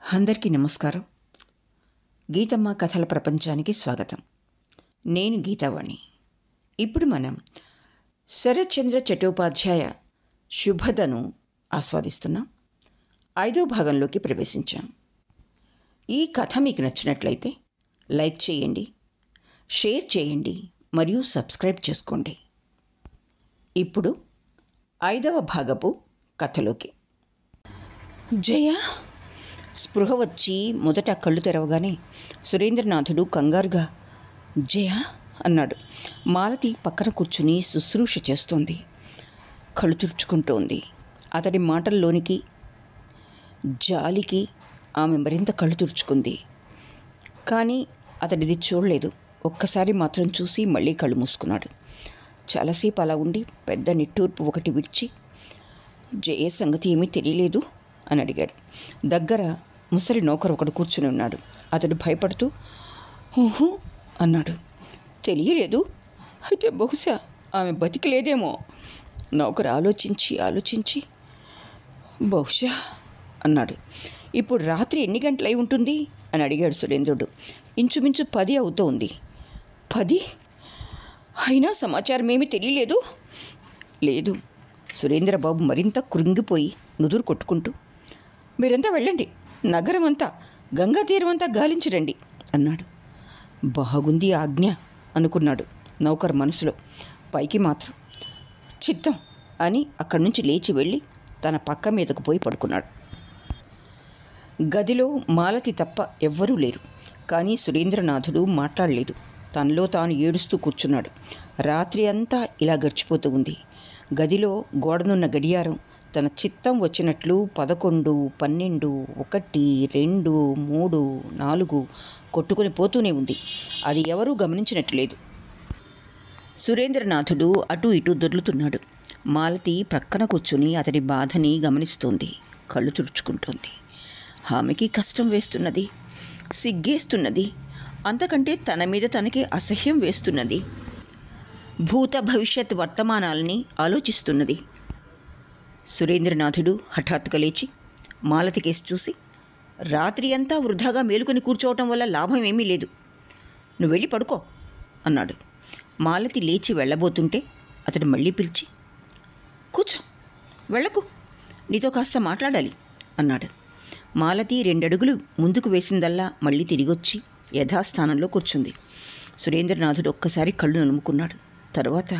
అందరికీ నమస్కారం. గీతమ్మ కథల ప్రపంచానికి స్వాగతం. నేను గీతావాణి. ఇప్పుడు మనం శరత్చంద్ర చట్టోపాధ్యాయ శుభదను ఆస్వాదిస్తున్నాం. 5వ భాగంలోకి ప్రవేశించాం. ఈ కథ మీకు నచ్చినట్లయితే లైక్ చేయండి, షేర్ చేయండి మరియు సబ్స్క్రైబ్ చేసుకోండి. ఇప్పుడు 5వ భాగపు కథలోకి. జయ స్పృహ వచ్చి మొదట కళ్ళు తెరవగానే సురేంద్రనాథుడు కంగారుగా జయ అన్నాడు. మాలతి పక్కన కూర్చుని శుశ్రూష చేస్తోంది. కళ్ళు తుడుచుకుంటోంది. అతడి మాటల్లోనికి జాలికి ఆమె మరింత కళ్ళు తుడుచుకుంది. కానీ అతడిది చూడలేదు. ఒక్కసారి మాత్రం చూసి మళ్ళీ కళ్ళు మూసుకున్నాడు. చాలాసేపు అలా ఉండి పెద్ద నిట్టూర్పు ఒకటి విడిచి జయ సంగతి ఏమీ తెలియలేదు అని అడిగాడు. దగ్గర ముసలి నౌకరు ఒకడు కూర్చుని ఉన్నాడు. అతడు భయపడుతూ ఊహు అన్నాడు. తెలియలేదు, అయితే బహుశా ఆమె బతికలేదేమో. నౌకరు ఆలోచించి బహుశా అన్నాడు. ఇప్పుడు రాత్రి ఎన్ని గంటలై ఉంటుంది అని అడిగాడు సురేంద్రుడు. ఇంచుమించు 10 అవుతోంది. 10? అయినా సమాచారం ఏమీ తెలియలేదు. లేదు. సురేంద్రబాబు మరింత కృంగిపోయి నుదురు కొట్టుకుంటూ మీరంతా వెళ్ళండి, నగరం అంతా, గంగా తీరం అంతా గాలించరండి అన్నాడు. బాగుంది ఆజ్ఞ అనుకున్నాడు నౌకర్ మనసులో. పైకి మాత్రం చిత్తం అని అక్కడి నుంచి లేచి వెళ్ళి తన పక్క మీదకు పోయి పడుకున్నాడు. గదిలో మాలతి తప్ప ఎవ్వరూ లేరు. కానీ సురేంద్రనాథుడు మాట్లాడలేదు. తనలో తాను ఏడుస్తూ కూర్చున్నాడు. రాత్రి అంతా ఇలా గడిచిపోతూ ఉంది. గదిలో గోడనున్న గడియారం తన చిత్తం వచ్చినట్లు 11, 12, 1, 2, 3, 4 కొట్టుకుని పోతూనే ఉంది. అది ఎవరూ గమనించినట్లేదు. సురేంద్రనాథుడు అటూ ఇటూ దొర్లుతున్నాడు. మాలతి ప్రక్కన కూర్చుని అతడి బాధని గమనిస్తోంది. కళ్ళు తుడుచుకుంటోంది. ఆమెకి కష్టం వేస్తున్నది, సిగ్గేస్తున్నది. అంతకంటే తన మీద తనకి అసహ్యం వేస్తున్నది. భూత భవిష్యత్ వర్తమానాలని ఆలోచిస్తున్నది. సురేంద్రనాథుడు హఠాత్తుగా లేచి మాలతి కేసి చూసి రాత్రి అంతా వృధాగా మేలుకొని కూర్చోవటం వల్ల లాభం ఏమీ లేదు, నువ్వు వెళ్ళి పడుకో అన్నాడు. మాలతి లేచి వెళ్ళబోతుంటే అతడు మళ్ళీ పిలిచి కూర్చో, వెళ్ళకు, నీతో కాస్త మాట్లాడాలి అన్నాడు. మాలతి 2 అడుగులు ముందుకు వేసిందల్లా మళ్ళీ తిరిగొచ్చి యథాస్థానంలో కూర్చుంది. సురేంద్రనాథుడు ఒక్కసారి కళ్ళు నలుముకున్నాడు. తర్వాత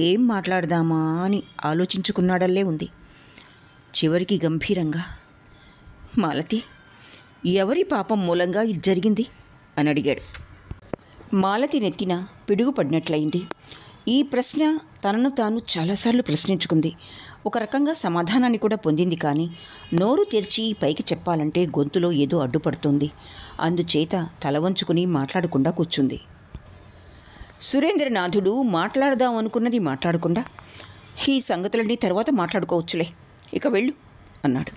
ఏం మాట్లాడదామా అని ఆలోచించుకున్నాడల్లే ఉంది. చివరికి గంభీరంగా మాలతి, ఎవరి పాపం మూలంగా ఇది జరిగింది అని అడిగాడు. మాలతి నెత్తిన పిడుగు పడినట్లయింది. ఈ ప్రశ్న తనను తాను చాలాసార్లు ప్రశ్నించుకుంది. ఒక రకంగా సమాధానాన్ని కూడా పొందింది. కానీ నోరు తెరిచి పైకి చెప్పాలంటే గొంతులో ఏదో అడ్డుపడుతోంది. అందుచేత తల వంచుకుని మాట్లాడకుండా కూర్చుంది. సురేంద్రనాథుడు మాట్లాడదాం అనుకున్నది మాట్లాడకుండా ఈ సంగతులన్నీ తర్వాత మాట్లాడుకోవచ్చులే, ఇక వెళ్ళు అన్నాడు.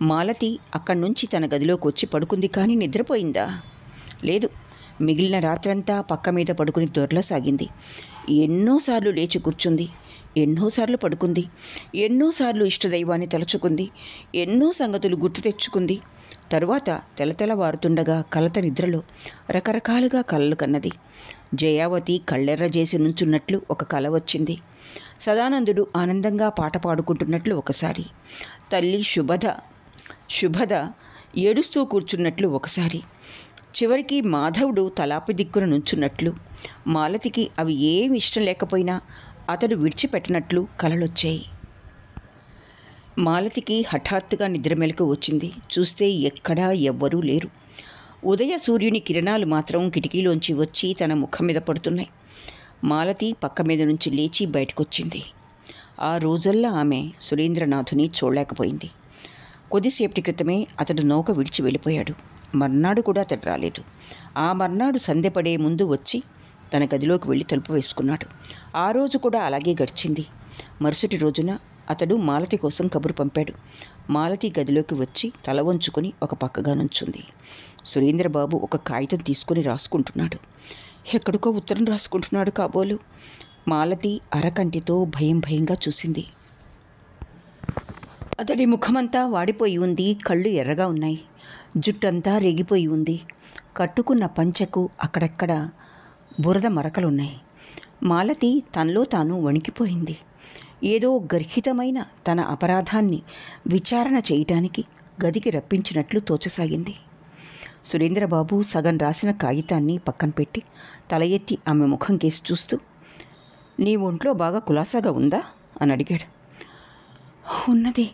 మాలతి అక్కడి నుంచి తన గదిలోకి వచ్చి పడుకుంది. కానీ నిద్రపోయిందా? లేదు. మిగిలిన రాత్రంతా పక్క మీద పడుకుని దొర్లసాగింది. ఎన్నోసార్లు లేచి కూర్చుంది, ఎన్నోసార్లు పడుకుంది, ఎన్నోసార్లు ఇష్టదైవాన్ని తలుచుకుంది, ఎన్నో సంగతులు గుర్తు తెచ్చుకుంది. తరువాత తెలతెలవారుతుండగా కలత నిద్రలో రకరకాలుగా కలలు కన్నది. జయావతి కళ్ళెర్ర చేసి నుంచున్నట్లు ఒక కల వచ్చింది. సదానందుడు ఆనందంగా పాట పాడుకుంటున్నట్లు ఒకసారి, తల్లి శుభద ఏడుస్తూ కూర్చున్నట్లు ఒకసారి, చివరికి మాధవుడు తలాపి దిక్కున నుంచున్నట్లు. మాలతికి అవి ఏమి ఇష్టం లేకపోయినా అతడు విడిచిపెట్టినట్లు కలలొచ్చాయి. మాలతికి హఠాత్తుగా నిద్రమెలకు వచ్చింది. చూస్తే ఎక్కడా ఎవ్వరూ లేరు. ఉదయ సూర్యుని కిరణాలు మాత్రం కిటికీలోంచి వచ్చి తన ముఖం మీద పడుతున్నాయి. మాలతి పక్క మీద నుంచి లేచి బయటకొచ్చింది. ఆ రోజల్లా ఆమె సురేంద్రనాథుని చూడలేకపోయింది. కొద్దిసేపటి క్రితమే అతడు నౌక విడిచి వెళ్ళిపోయాడు. మర్నాడు కూడా అతడు రాలేదు. ఆ మర్నాడు సంధ్యపడే ముందు వచ్చి తన గదిలోకి వెళ్ళి తలుపు వేసుకున్నాడు. ఆ రోజు కూడా అలాగే గడిచింది. మరుసటి రోజున అతడు మాలతి కోసం కబురు పంపాడు. మాలతి గదిలోకి వచ్చి తల వంచుకొని ఒక పక్కగా నుంచుంది. సురేంద్రబాబు ఒక కాగితం తీసుకుని రాసుకుంటున్నాడు. ఎక్కడికో ఉత్తరం రాసుకుంటున్నాడు కాబోలు. మాలతి అరకంటితో భయంగా చూసింది. అతడి ముఖమంతా వాడిపోయి ఉంది. కళ్ళు ఎర్రగా ఉన్నాయి. జుట్టంతా రేగిపోయి ఉంది. కట్టుకున్న పంచెకు అక్కడక్కడ బురద మరకలున్నాయి. మాలతి తనలో తాను వణికిపోయింది. ఏదో గర్హితమైన తన అపరాధాన్ని విచారణ చేయటానికి గదికి రప్పించినట్లు తోచసాగింది. సురేంద్రబాబు సగం రాసిన కాగితాన్ని పక్కన పెట్టి తల ఎత్తి ఆమె ముఖం కేసి చూస్తూ, నీ ఒంట్లో బాగా కులాసాగా ఉందా అని అడిగాడు. ఉన్నది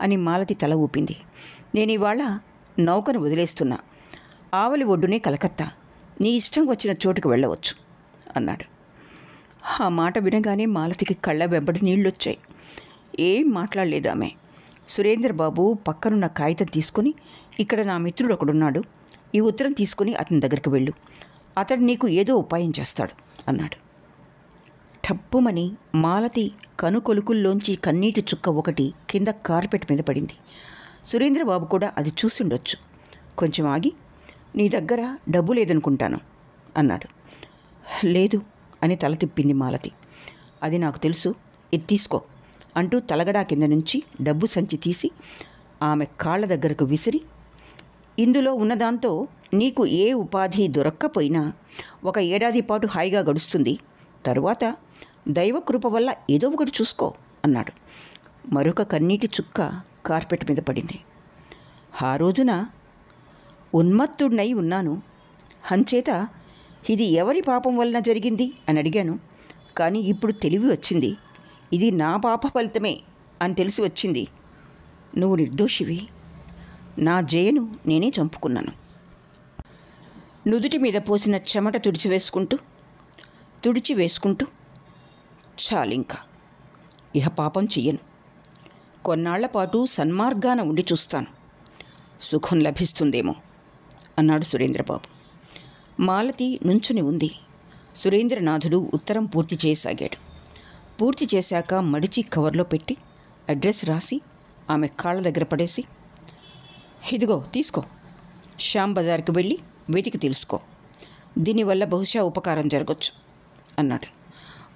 అని మాలతి తల ఊపింది. నేను ఇవాళ నౌకను వదిలేస్తున్నా. ఆవలి ఒడ్డునే కలకత్తా. నీ ఇష్టం వచ్చిన చోటుకు వెళ్ళవచ్చు అన్నాడు. ఆ మాట వినగానే మాలతికి కళ్ళ వెంబడి నీళ్ళొచ్చాయి. ఏం మాట్లాడలేదు ఆమె. సురేంద్రబాబు పక్కనున్న కాగితం తీసుకుని, ఇక్కడ నా మిత్రుడు ఒకడున్నాడు, ఈ ఉత్తరం తీసుకుని అతని దగ్గరికి వెళ్ళు, అతడు నీకు ఏదో ఉపాయం చేస్తాడు అన్నాడు. టప్పుమని మాలతి కనుకొలుకుల్లోంచి కన్నీటి చుక్క ఒకటి కింద కార్పెట్ మీద పడింది. సురేంద్రబాబు కూడా అది చూసిండొచ్చు. కొంచెం ఆగి, నీ దగ్గర డబ్బు లేదనుకుంటాను అన్నాడు. లేదు అని తల తిప్పింది మాలతి. అది నాకు తెలుసు, ఇది తీసుకో అంటూ తలగడా కింద నుంచి డబ్బు సంచి తీసి ఆమె కాళ్ళ దగ్గరకు విసిరి, ఇందులో ఉన్నదాంతో నీకు ఏ ఉపాధి దొరక్కపోయినా 1 ఏడాది పాటు హాయిగా గడుస్తుంది. తరువాత దైవకృప వల్ల ఏదో ఒకటి చూసుకో అన్నాడు. మరొక కన్నీటి చుక్క కార్పెట్ మీద పడింది. ఆ రోజున ఉన్మత్తుడినై ఉన్నాను. అంచేత ఇది ఎవరి పాపం వలన జరిగింది అని అడిగాను. కానీ ఇప్పుడు తెలివి వచ్చింది. ఇది నా పాప ఫలితమే అని తెలిసి వచ్చింది. నువ్వు నిర్దోషివి. నా జయను నేనే చంపుకున్నాను. నుదుటి మీద పోసిన చెమట తుడిచి వేసుకుంటూ చాలింకా ఇహ పాపం చెయ్యను. కొన్నాళ్లపాటు సన్మార్గాన ఉండి చూస్తాను, సుఖం లభిస్తుందేమో అన్నాడు సురేంద్రబాబు. మాలతి నుంచుని ఉంది. సురేంద్రనాథుడు ఉత్తరం పూర్తి చేయసాగాడు. పూర్తి చేశాక మడిచి కవర్లో పెట్టి అడ్రస్ రాసి ఆమె కాళ్ళ దగ్గర పడేసి, ఇదిగో తీసుకో, శ్యామ్ బజార్కి వెళ్ళి వెతికి తెలుసుకో, దీనివల్ల బహుశా ఉపకారం జరగచ్చు అన్నాడు.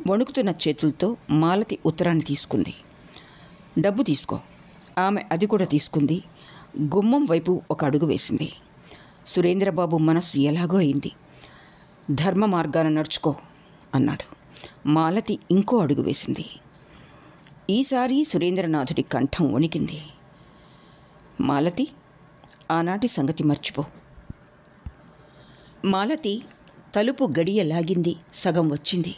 వణుకుతున్న చేతులతో మాలతి ఉత్తరాన్ని తీసుకుంది. డబ్బు తీసుకో. ఆమె అది కూడా తీసుకుంది. గుమ్మం వైపు ఒక అడుగు వేసింది. సురేంద్రబాబు మనస్సు ఎలాగో అయింది. ధర్మ మార్గాన నడుచుకో అన్నాడు. మాలతి ఇంకో అడుగు వేసింది. ఈసారి సురేంద్రనాథుడి కంఠం వణికింది. మాలతి, ఆనాటి సంగతి మర్చిపో. మాలతి తలుపు గడియ లాగింది. సగం వచ్చింది.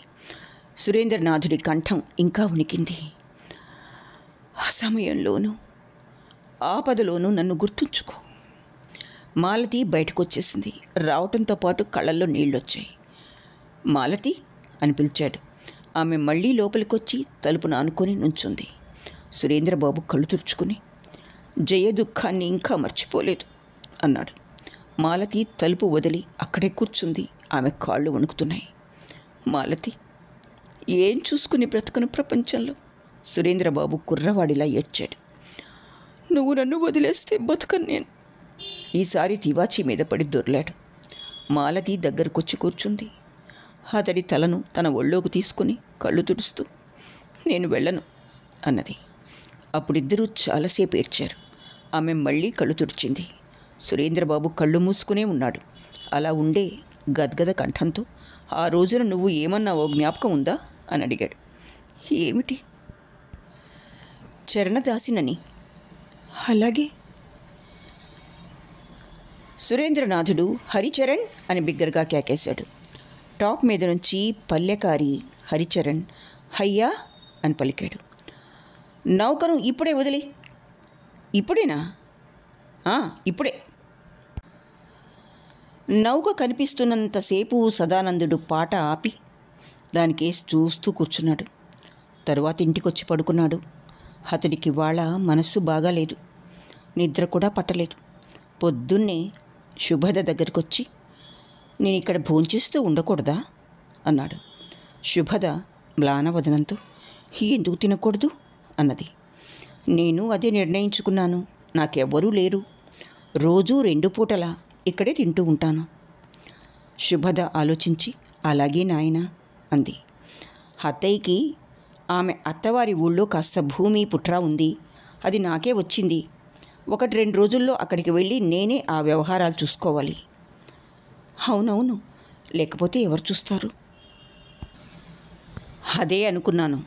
సురేంద్రనాథుడి కంఠం ఇంకా వణికింది. అసమయంలోనూ ఆపదలోనూ నన్ను గుర్తుంచుకో. మాలతి బయటకొచ్చేసింది. రావటంతో పాటు కళ్ళల్లో నీళ్ళొచ్చాయి. మాలతి అని పిలిచాడు. ఆమె మళ్ళీ లోపలికొచ్చి తలుపును ఆనుకొని నుంచుంది. సురేంద్రబాబు కళ్ళు తుడుచుకుని, జయ దుఃఖాన్ని ఇంకా మర్చిపోలేదు అన్నాడు. మాలతి తలుపు వదిలి అక్కడే కూర్చుంది. ఆమె కాళ్ళు వణుకుతున్నాయి. మాలతి, ఏం చూసుకుని బ్రతకను ప్రపంచంలో? సురేంద్రబాబు కుర్రవాడిలా ఏడ్చాడు. నువ్వు నన్ను వదిలేస్తే బతుకను నేను. ఈసారి తివాచీ మీద పడి దొర్లాడు. మాలతి దగ్గరకొచ్చి కూర్చుంది. అతడి తలను తన ఒళ్ళోకి తీసుకుని కళ్ళు తుడుస్తూ, నేను వెళ్ళను అన్నది. అప్పుడిద్దరూ చాలాసేపు ఏడ్చారు. ఆమె మళ్ళీ కళ్ళు తుడిచింది. సురేంద్రబాబు కళ్ళు మూసుకునే ఉన్నాడు. అలా ఉండే గద్గద కంఠంతో, ఆ రోజున నువ్వు ఏమన్నావో జ్ఞాపకం ఉందా అని అడిగాడు. ఏమిటి? చరణదాసినని. అలాగే. సురేంద్రనాథుడు హరిచరణ్ అని బిగ్గరగా కేకేశాడు. టాప్ మీద నుంచి పల్లెకారి హరిచరణ్ హయ్యా అని పలికాడు. నౌకను ఇప్పుడే వదిలి. ఇప్పుడేనా? ఇప్పుడే. నౌక కనిపిస్తున్నంతసేపు సదానందుడు పాట ఆపి దానికేసి చూస్తూ కూర్చున్నాడు. తరువాత ఇంటికొచ్చి పడుకున్నాడు. అతడికి వాళ్ళ మనస్సు బాగాలేదు. నిద్ర కూడా పట్టలేదు. పొద్దున్నే శుభద దగ్గరికొచ్చి, నేను ఇక్కడ భోంచేస్తూ ఉండకూడదా అన్నాడు. శుభద మ్లానవదనంతో, ఎందుకు తినకూడదు అన్నది. నేను అదే నిర్ణయించుకున్నాను. నాకెవ్వరూ లేరు. రోజూ 2 పూటలా ఇక్కడే తింటూ ఉంటాను. శుభద ఆలోచించి, అలాగే నాయనా అంది. అత్తయ్యకి ఆమె అత్తవారి ఊళ్ళో కాస్త భూమి పుట్రా ఉంది. అది నాకే వచ్చింది. 1-2 రోజుల్లో అక్కడికి వెళ్ళి నేనే ఆ వ్యవహారాలు చూసుకోవాలి. అవునవును, లేకపోతే ఎవరు చూస్తారు? అదే అనుకున్నాను.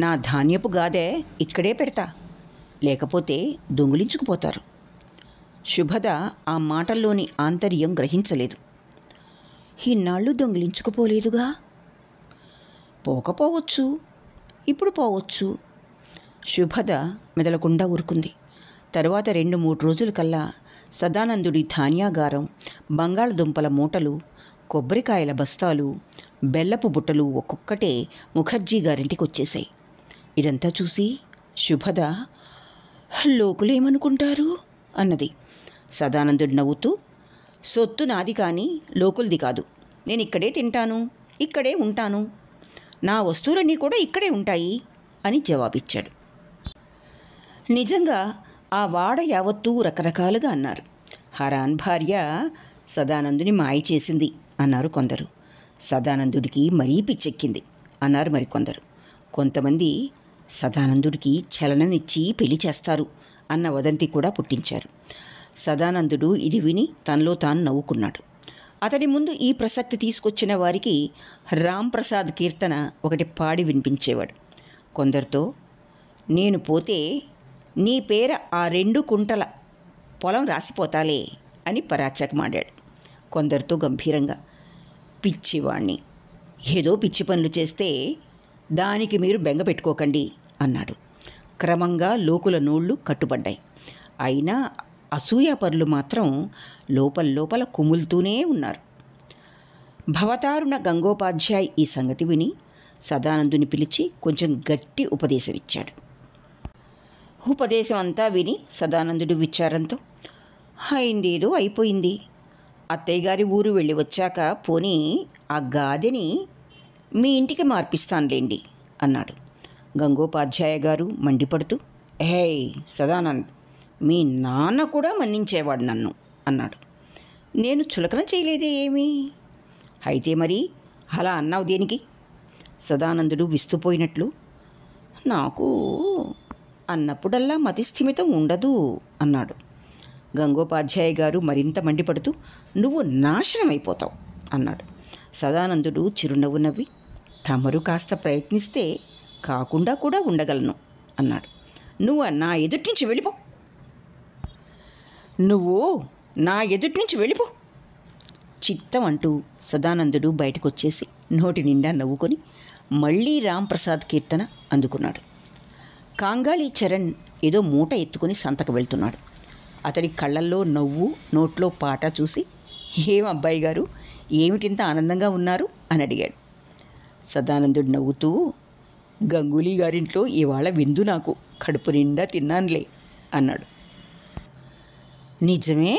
నా ధాన్యపు గాదె ఇక్కడే పెడతా, లేకపోతే దొంగిలించుకుపోతారు. శుభద ఆ మాటల్లోని ఆంతర్యం గ్రహించలేదు. ఇన్నాళ్ళు దొంగిలించుకుపోలేదుగా. పోకపోవచ్చు, ఇప్పుడు పోవచ్చు. శుభద మెదలకుండా ఊరుకుంది. తరువాత 2-3 రోజులకల్లా సదానందుడి ధాన్యాగారం, బంగాళదుంపల మూటలు, కొబ్బరికాయల బస్తాలు, బెల్లపు బుట్టలు ఒక్కొక్కటే ముఖర్జీ గారింటికి వచ్చేశాయి. ఇదంతా చూసి శుభద లోకులేమనుకుంటారు అన్నది. సదానందుడు నవ్వుతూ, సొత్తు నాది కానీ లోకులది కాదు. నేను ఇక్కడే తింటాను, ఇక్కడే ఉంటాను. నా వస్తువులన్నీ కూడా ఇక్కడే ఉంటాయి అని జవాబిచ్చాడు. నిజంగా ఆ వాడ యావత్తూ రకరకాలుగా అన్నారు. హరాన్ భార్య సదానందుని మాయ చేసింది అన్నారు కొందరు. సదానందుడికి మరీ పిచ్చెక్కింది అన్నారు మరికొందరు. కొంతమంది సదానందుడికి చలననిచ్చి పెళ్లి చేస్తారు అన్న వదంతి కూడా పుట్టించారు. సదానందుడు ఇది విని తనలో తాను నవ్వుకున్నాడు. అతడి ముందు ఈ ప్రసక్తి తీసుకొచ్చిన వారికి రాంప్రసాద్ కీర్తన ఒకటి పాడి వినిపించేవాడు. కొందరితో, నేను పోతే నీ పేర ఆ 2 కుంటల పొలం రాసిపోతాలే అని పరాచకమాడాడు. కొందరితో గంభీరంగా, పిచ్చివాణ్ణి, ఏదో పిచ్చి పనులు చేస్తే దానికి మీరు బెంగ పెట్టుకోకండి అన్నాడు. క్రమంగా లోకుల నోళ్లు కట్టుబడ్డాయి. అయినా అసూయాపరులు మాత్రం లోపల కుములుతూనే ఉన్నారు. భవతారుణ గంగోపాధ్యాయ్ ఈ సంగతి విని సదానందుని పిలిచి కొంచెం గట్టి ఉపదేశం ఇచ్చాడు. ఉపదేశం అంతా విని సదానందుడు విచారంతో, అయిందేదో అయిపోయింది. అత్తయ్య గారి ఊరు వెళ్ళి వచ్చాక పోనీ ఆ గాదెని మీ ఇంటికి మార్పిస్తానులేండి అన్నాడు. గంగోపాధ్యాయ గారు మండిపడుతూ, ఏయ్ సదానంద్, మీ నాన్న కూడా మన్నించేవాడు నన్ను అన్నాడు. నేను చులకన చేయలేదే ఏమీ. అయితే మరి అలా అన్నావు దేనికి? సదానందుడు విస్తుపోయినట్లు, నాకు అన్నప్పుడల్లా మతిస్థిమితం ఉండదు అన్నాడు. గంగోపాధ్యాయ గారు మరింత మండిపడుతూ, నువ్వు నాశనం అయిపోతావు అన్నాడు. సదానందుడు చిరునవ్వు నవ్వి, తమరు కాస్త ప్రయత్నిస్తే కాకుండా కూడా ఉండగలను అన్నాడు. నువ్వు నా ఎదుటి నుంచి వెళ్ళిపో, నువ్వు నా ఎదుటి నుంచి వెళ్ళిపో. చిత్తం అంటూ సదానందుడు బయటకొచ్చేసి నోటి నిండా నవ్వుకొని మళ్ళీ రాంప్రసాద్ కీర్తన అందుకున్నాడు. కాంగాళీ చరణ్ ఏదో మూట ఎత్తుకుని సంతకు వెళ్తున్నాడు. అతడి కళ్ళల్లో నవ్వు, నోట్లో పాట చూసి, ఏం అబ్బాయి గారు, ఏమిటింత ఆనందంగా ఉన్నారు అని అడిగాడు. సదానందుడు నవ్వుతూ, గంగూలీ గారింట్లో ఇవాళ విందు, నాకు కడుపు నిండా తిన్నానులే అన్నాడు. నిజమే.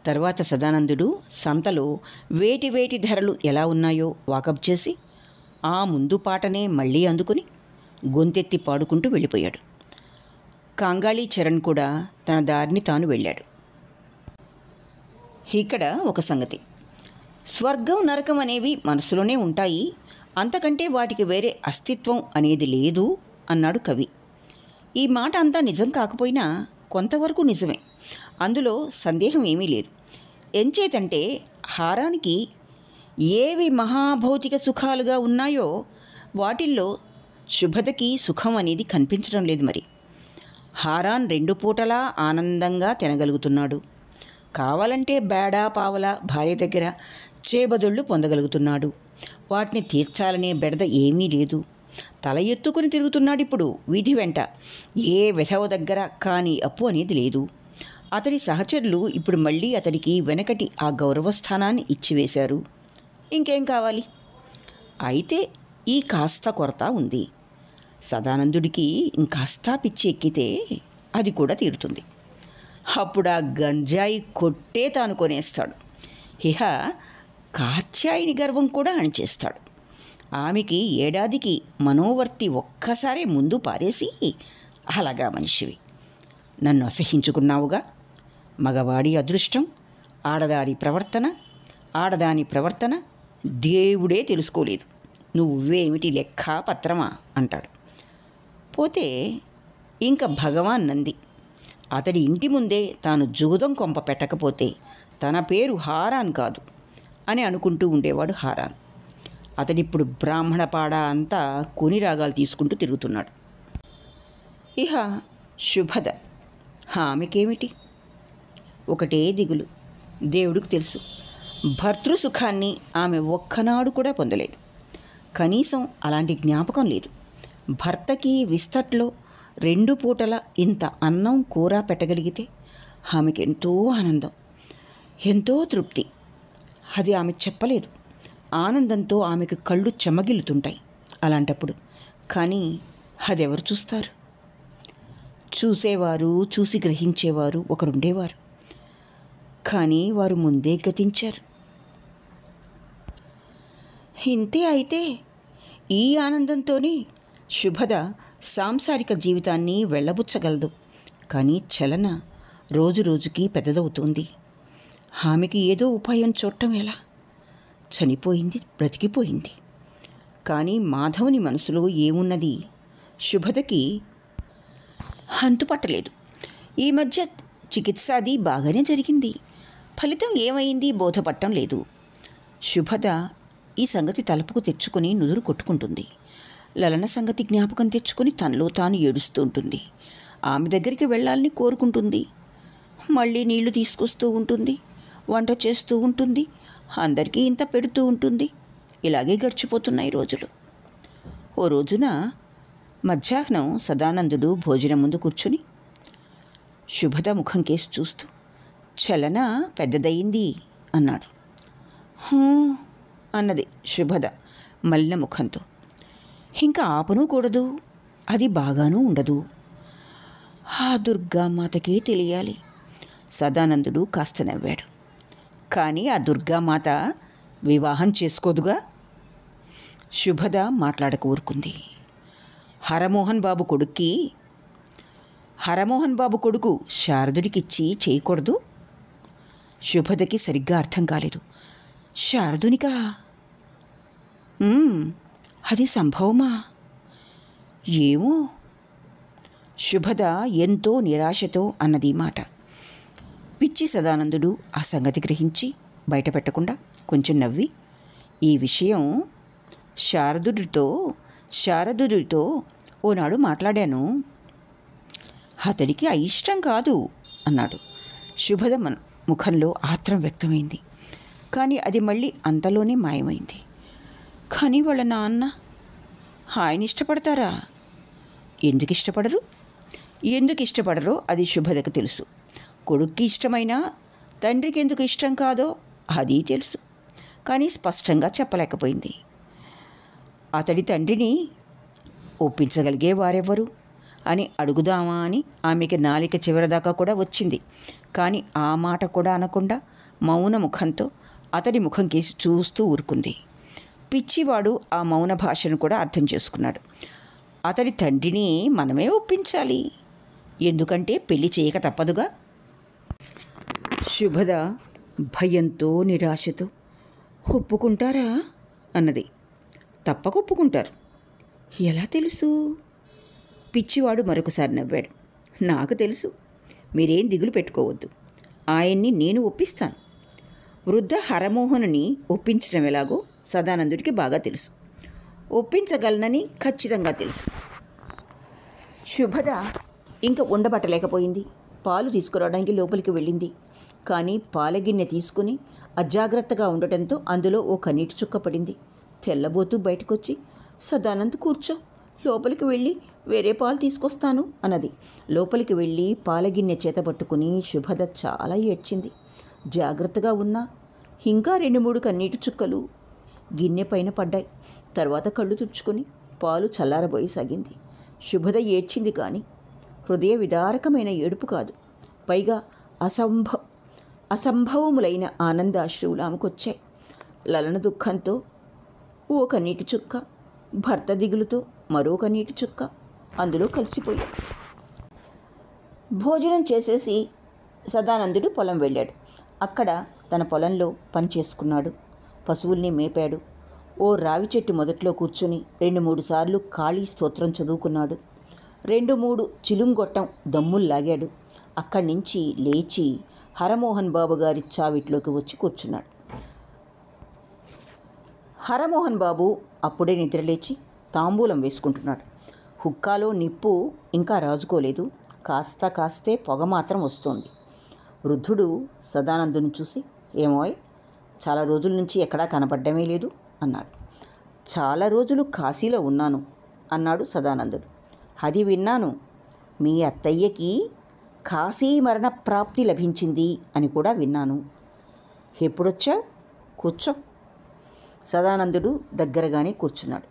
తర్వాత సదానందుడు సంతలో వేటి ధరలు ఎలా ఉన్నాయో వాకప్ చేసి ఆ ముందు పాటనే మళ్ళీ అందుకుని గొంతెత్తి పాడుకుంటూ వెళ్ళిపోయాడు. కాంగాళీ చరణ్ కూడా తన దారిని తాను వెళ్ళాడు. ఇక్కడ ఒక సంగతి, స్వర్గం నరకం అనేవి మనసులోనే ఉంటాయి, అంతకంటే వాటికి వేరే అస్తిత్వం అనేది లేదు అన్నాడు కవి. ఈ మాట అంతా నిజం కాకపోయినా కొంతవరకు నిజమే, అందులో సందేహం ఏమీ లేదు. ఎంచేతంటే హారానికి ఏవి మహాభౌతిక సుఖాలుగా ఉన్నాయో వాటిల్లో శుభదకి సుఖం అనేది కనిపించడం లేదు. మరి హారాన్ 2 పూటలా ఆనందంగా తినగలుగుతున్నాడు. కావాలంటే బేడా పావలా భార్య దగ్గర చేబదుళ్ళు పొందగలుగుతున్నాడు. వాటిని తీర్చాలనే బెడద ఏమీ లేదు. తల ఎత్తుకుని తిరుగుతున్నాడు ఇప్పుడు వీధి వెంట. ఏ వెధవ దగ్గర కానీ అప్పు అనేది లేదు. అతడి సహచరులు ఇప్పుడు మళ్ళీ అతడికి వెనకటి ఆ గౌరవస్థానాన్ని ఇచ్చివేశారు. ఇంకేం కావాలి? అయితే ఈ కాస్త కొరత ఉంది. సదానందుడికి ఇంకాస్తా పిచ్చి ఎక్కితే అది కూడా తీరుతుంది. అప్పుడు ఆ గంజాయి కొట్టే తాను కొనేస్తాడు. ఇహ కాత్యాయిని గర్వం కూడా అణిచేస్తాడు. ఆమెకి ఏడాదికి మనోవర్తి ఒక్కసారే ముందు పారేసి, అలాగా మనిషివి, నన్ను అసహించుకున్నావుగా. మగవాడి అదృష్టం, ఆడదాని ప్రవర్తన దేవుడే తెలుసుకోలేదు. నువ్వేమిటి లెక్క పత్రమా అంటాడు. పోతే ఇంక భగవాన్ నంది అతడి ఇంటి ముందే తాను జూదం కొంప పెట్టకపోతే తన పేరు హారాన్ కాదు అని అనుకుంటూ ఉండేవాడు హారాన్. అతడిప్పుడు బ్రాహ్మణపాడ అంతా కొని రాగాలు తీసుకుంటూ తిరుగుతున్నాడు. ఇహ శుభద, ఆమెకేమిటి? ఒకటే దిగులు. దేవుడికి తెలుసు, భర్తృసుఖాన్ని ఆమె ఒక్కనాడు కూడా పొందలేదు. కనీసం అలాంటి జ్ఞాపకం లేదు. భర్తకి విస్తట్లో 2 పూటల ఇంత అన్నం కూర పెట్టగలిగితే ఆమెకి ఎంతో ఆనందం, ఎంతో తృప్తి. అది ఆమె చెప్పలేదు. ఆనందంతో ఆమెకు కళ్ళు చెమ్మగిల్లుతుంటాయి అలాంటప్పుడు. కానీ అదెవరు చూస్తారు? చూసేవారు, చూసి గ్రహించేవారు ఒకరుండేవారు. కానీ వారు ముందే గతించారు. ఇంతే అయితే ఈ ఆనందంతోనే శుభద సాంసారిక జీవితాన్ని వెళ్ళబుచ్చగలదు. కానీ చలన రోజు రోజుకి పెద్దదవుతోంది. ఆమెకి ఏదో ఉపాయం చూడటం ఎలా? చనిపోయింది, బ్రతికిపోయింది. కానీ మాధవుని మనసులో ఏమున్నది శుభదకి అంతుపట్టలేదు. ఈ మధ్య చికిత్స అది బాగానే జరిగింది. ఫలితం ఏమైంది బోధపట్టం లేదు. శుభద ఈ సంగతి తలుపుకు తెచ్చుకొని నుదురు కొట్టుకుంటుంది. లలన సంగతి జ్ఞాపకం తెచ్చుకొని తనలో తాను ఏడుస్తూ ఉంటుంది. ఆమె దగ్గరికి వెళ్ళాలని కోరుకుంటుంది. మళ్ళీ నీళ్లు తీసుకొస్తూ ఉంటుంది, వంట చేస్తూ ఉంటుంది, అందరికీ ఇంత పెడుతూ ఉంటుంది. ఇలాగే గడిచిపోతున్నాయి రోజులు. ఓ రోజున మధ్యాహ్నం సదానందుడు భోజనం ముందు కూర్చుని శుభద ముఖం కేసి చూస్తూ, చలన పెద్దదయింది అన్నాడు. అన్నది శుభద మలిన ముఖంతో. ఇంకా ఆపనూ కూడదు, అది బాగానూ ఉండదు. ఆ దుర్గామాతకే తెలియాలి. సదానందుడు కాస్త నవ్వాడు. కానీ ఆ దుర్గామాత వివాహం చేసుకోదుగా. శుభద మాట్లాడక ఊరుకుంది. హరమోహన్ బాబు కొడుకు శారదుడికిచ్చి చేయకూడదు? శుభదకి సరిగ్గా అర్థం కాలేదు. శారదునికా? అది సంభవమా? ఏమో. శుభద ఎంతో నిరాశతో అన్నది మాట. పిచ్చి సదానందుడు ఆ సంగతి గ్రహించి బయట పెట్టకుండా కొంచెం నవ్వి, ఈ విషయం శారదుడితో ఓనాడు మాట్లాడాను. అతడికి అయిష్టం కాదు అన్నాడు. శుభద ముఖంలో ఆత్రం వ్యక్తమైంది. కానీ అది మళ్ళీ అంతలోనే మాయమైంది. కానీ వాళ్ళ నాన్న ఆయన ఇష్టపడతారా? ఎందుకు ఇష్టపడరో అది శుభదకు తెలుసు. కొడుక్కి ఇష్టమైనా తండ్రికి ఎందుకు ఇష్టం కాదో అది తెలుసు. కానీ స్పష్టంగా చెప్పలేకపోయింది. అతడి తండ్రిని ఒప్పించగలిగే వారెవ్వరు అని అడుగుదామా అని ఆమెకి నాలిక చివరిదాకా కూడా వచ్చింది. కానీ ఆ మాట కూడా అనకుండా మౌన ముఖంతో అతడి ముఖం కేసి చూస్తూ ఊరుకుంది. పిచ్చివాడు ఆ మౌన భాషను కూడా అర్థం చేసుకున్నాడు. అతడి తండ్రిని మనమే ఒప్పించాలి, ఎందుకంటే పెళ్లి చేయక తప్పదుగా. శుభద భయంతో నిరాశతో ఒప్పుకుంటారా అన్నది. తప్పక ఒప్పుకుంటారు. ఎలా తెలుసు? పిచ్చివాడు మరొకసారి నవ్వాడు. నాకు తెలుసు, మీరేం దిగులు పెట్టుకోవద్దు. ఆయన్ని నేను ఒప్పిస్తాను. వృద్ధ హరమోహనుని ఒప్పించడం ఎలాగో సదానందుడికి బాగా తెలుసు. ఒప్పించగలనని ఖచ్చితంగా తెలుసు. శుభద ఇంక ఉండబట్టలేకపోయింది. పాలు తీసుకురావడానికి లోపలికి వెళ్ళింది. కానీ పాలగిన్నె తీసుకుని అజాగ్రత్తగా ఉండటంతో అందులో ఓ కన్నీటి చుక్క పడింది. తెల్లబోతూ బయటకొచ్చి, సదానంద్ కూర్చో, లోపలికి వెళ్ళి వేరే పాలు తీసుకొస్తాను అన్నది. లోపలికి వెళ్ళి పాలగిన్నె చేతపట్టుకుని శుభద చాలా ఏడ్చింది. జాగ్రత్తగా ఉన్నా ఇంకా 2-3 కన్నీటి చుక్కలు గిన్నె పైన పడ్డాయి. తర్వాత కళ్ళు తుడుచుకొని పాలు చల్లారబోయసాగింది. శుభద ఏడ్చింది, కానీ హృదయ విదారకమైన ఏడుపు కాదు. పైగా అసంభవములైన ఆనందాశ్రువులు ఆమెకొచ్చాయి. లలన దుఃఖంతో ఓ కన్నీటి చుక్క, భర్త దిగులుతో మరో కన్నీటి చుక్క అందులో కలిసిపోయాయి. భోజనం చేసేసి సదానందుడు పొలం వెళ్ళాడు. అక్కడ తన పొలంలో పని చేసుకున్నాడు. పశువుల్ని మేపాడు. ఓ రావి చెట్టు మొదట్లో కూర్చుని 2-3 సార్లు ఖాళీ స్తోత్రం చదువుకున్నాడు. 2-3 చిలుంగొట్టం దమ్ముల్లాగాడు. అక్కడి నుంచి లేచి హరమోహన్ బాబు గారి చావిట్లోకి వచ్చి కూర్చున్నాడు. హరమోహన్ బాబు అప్పుడే నిద్రలేచి తాంబూలం వేసుకుంటున్నాడు. హుక్కాలో నిప్పు ఇంకా రాజుకోలేదు, కాస్తే పొగ మాత్రం వస్తోంది. వృద్ధుడు సదానందుని చూసి, ఏమోయ్, చాలా రోజుల నుంచి ఎక్కడా కనపడ్డమే లేదు అన్నాడు. చాలా రోజులు కాశీలో ఉన్నాను అన్నాడు సదానందుడు. అది విన్నాను, మీ అత్తయ్యకి కాశీ మరణ ప్రాప్తి లభించింది అని కూడా విన్నాను. ఎప్పుడొచ్చావు? కూర్చో. సదానందుడు దగ్గరగానే కూర్చున్నాడు.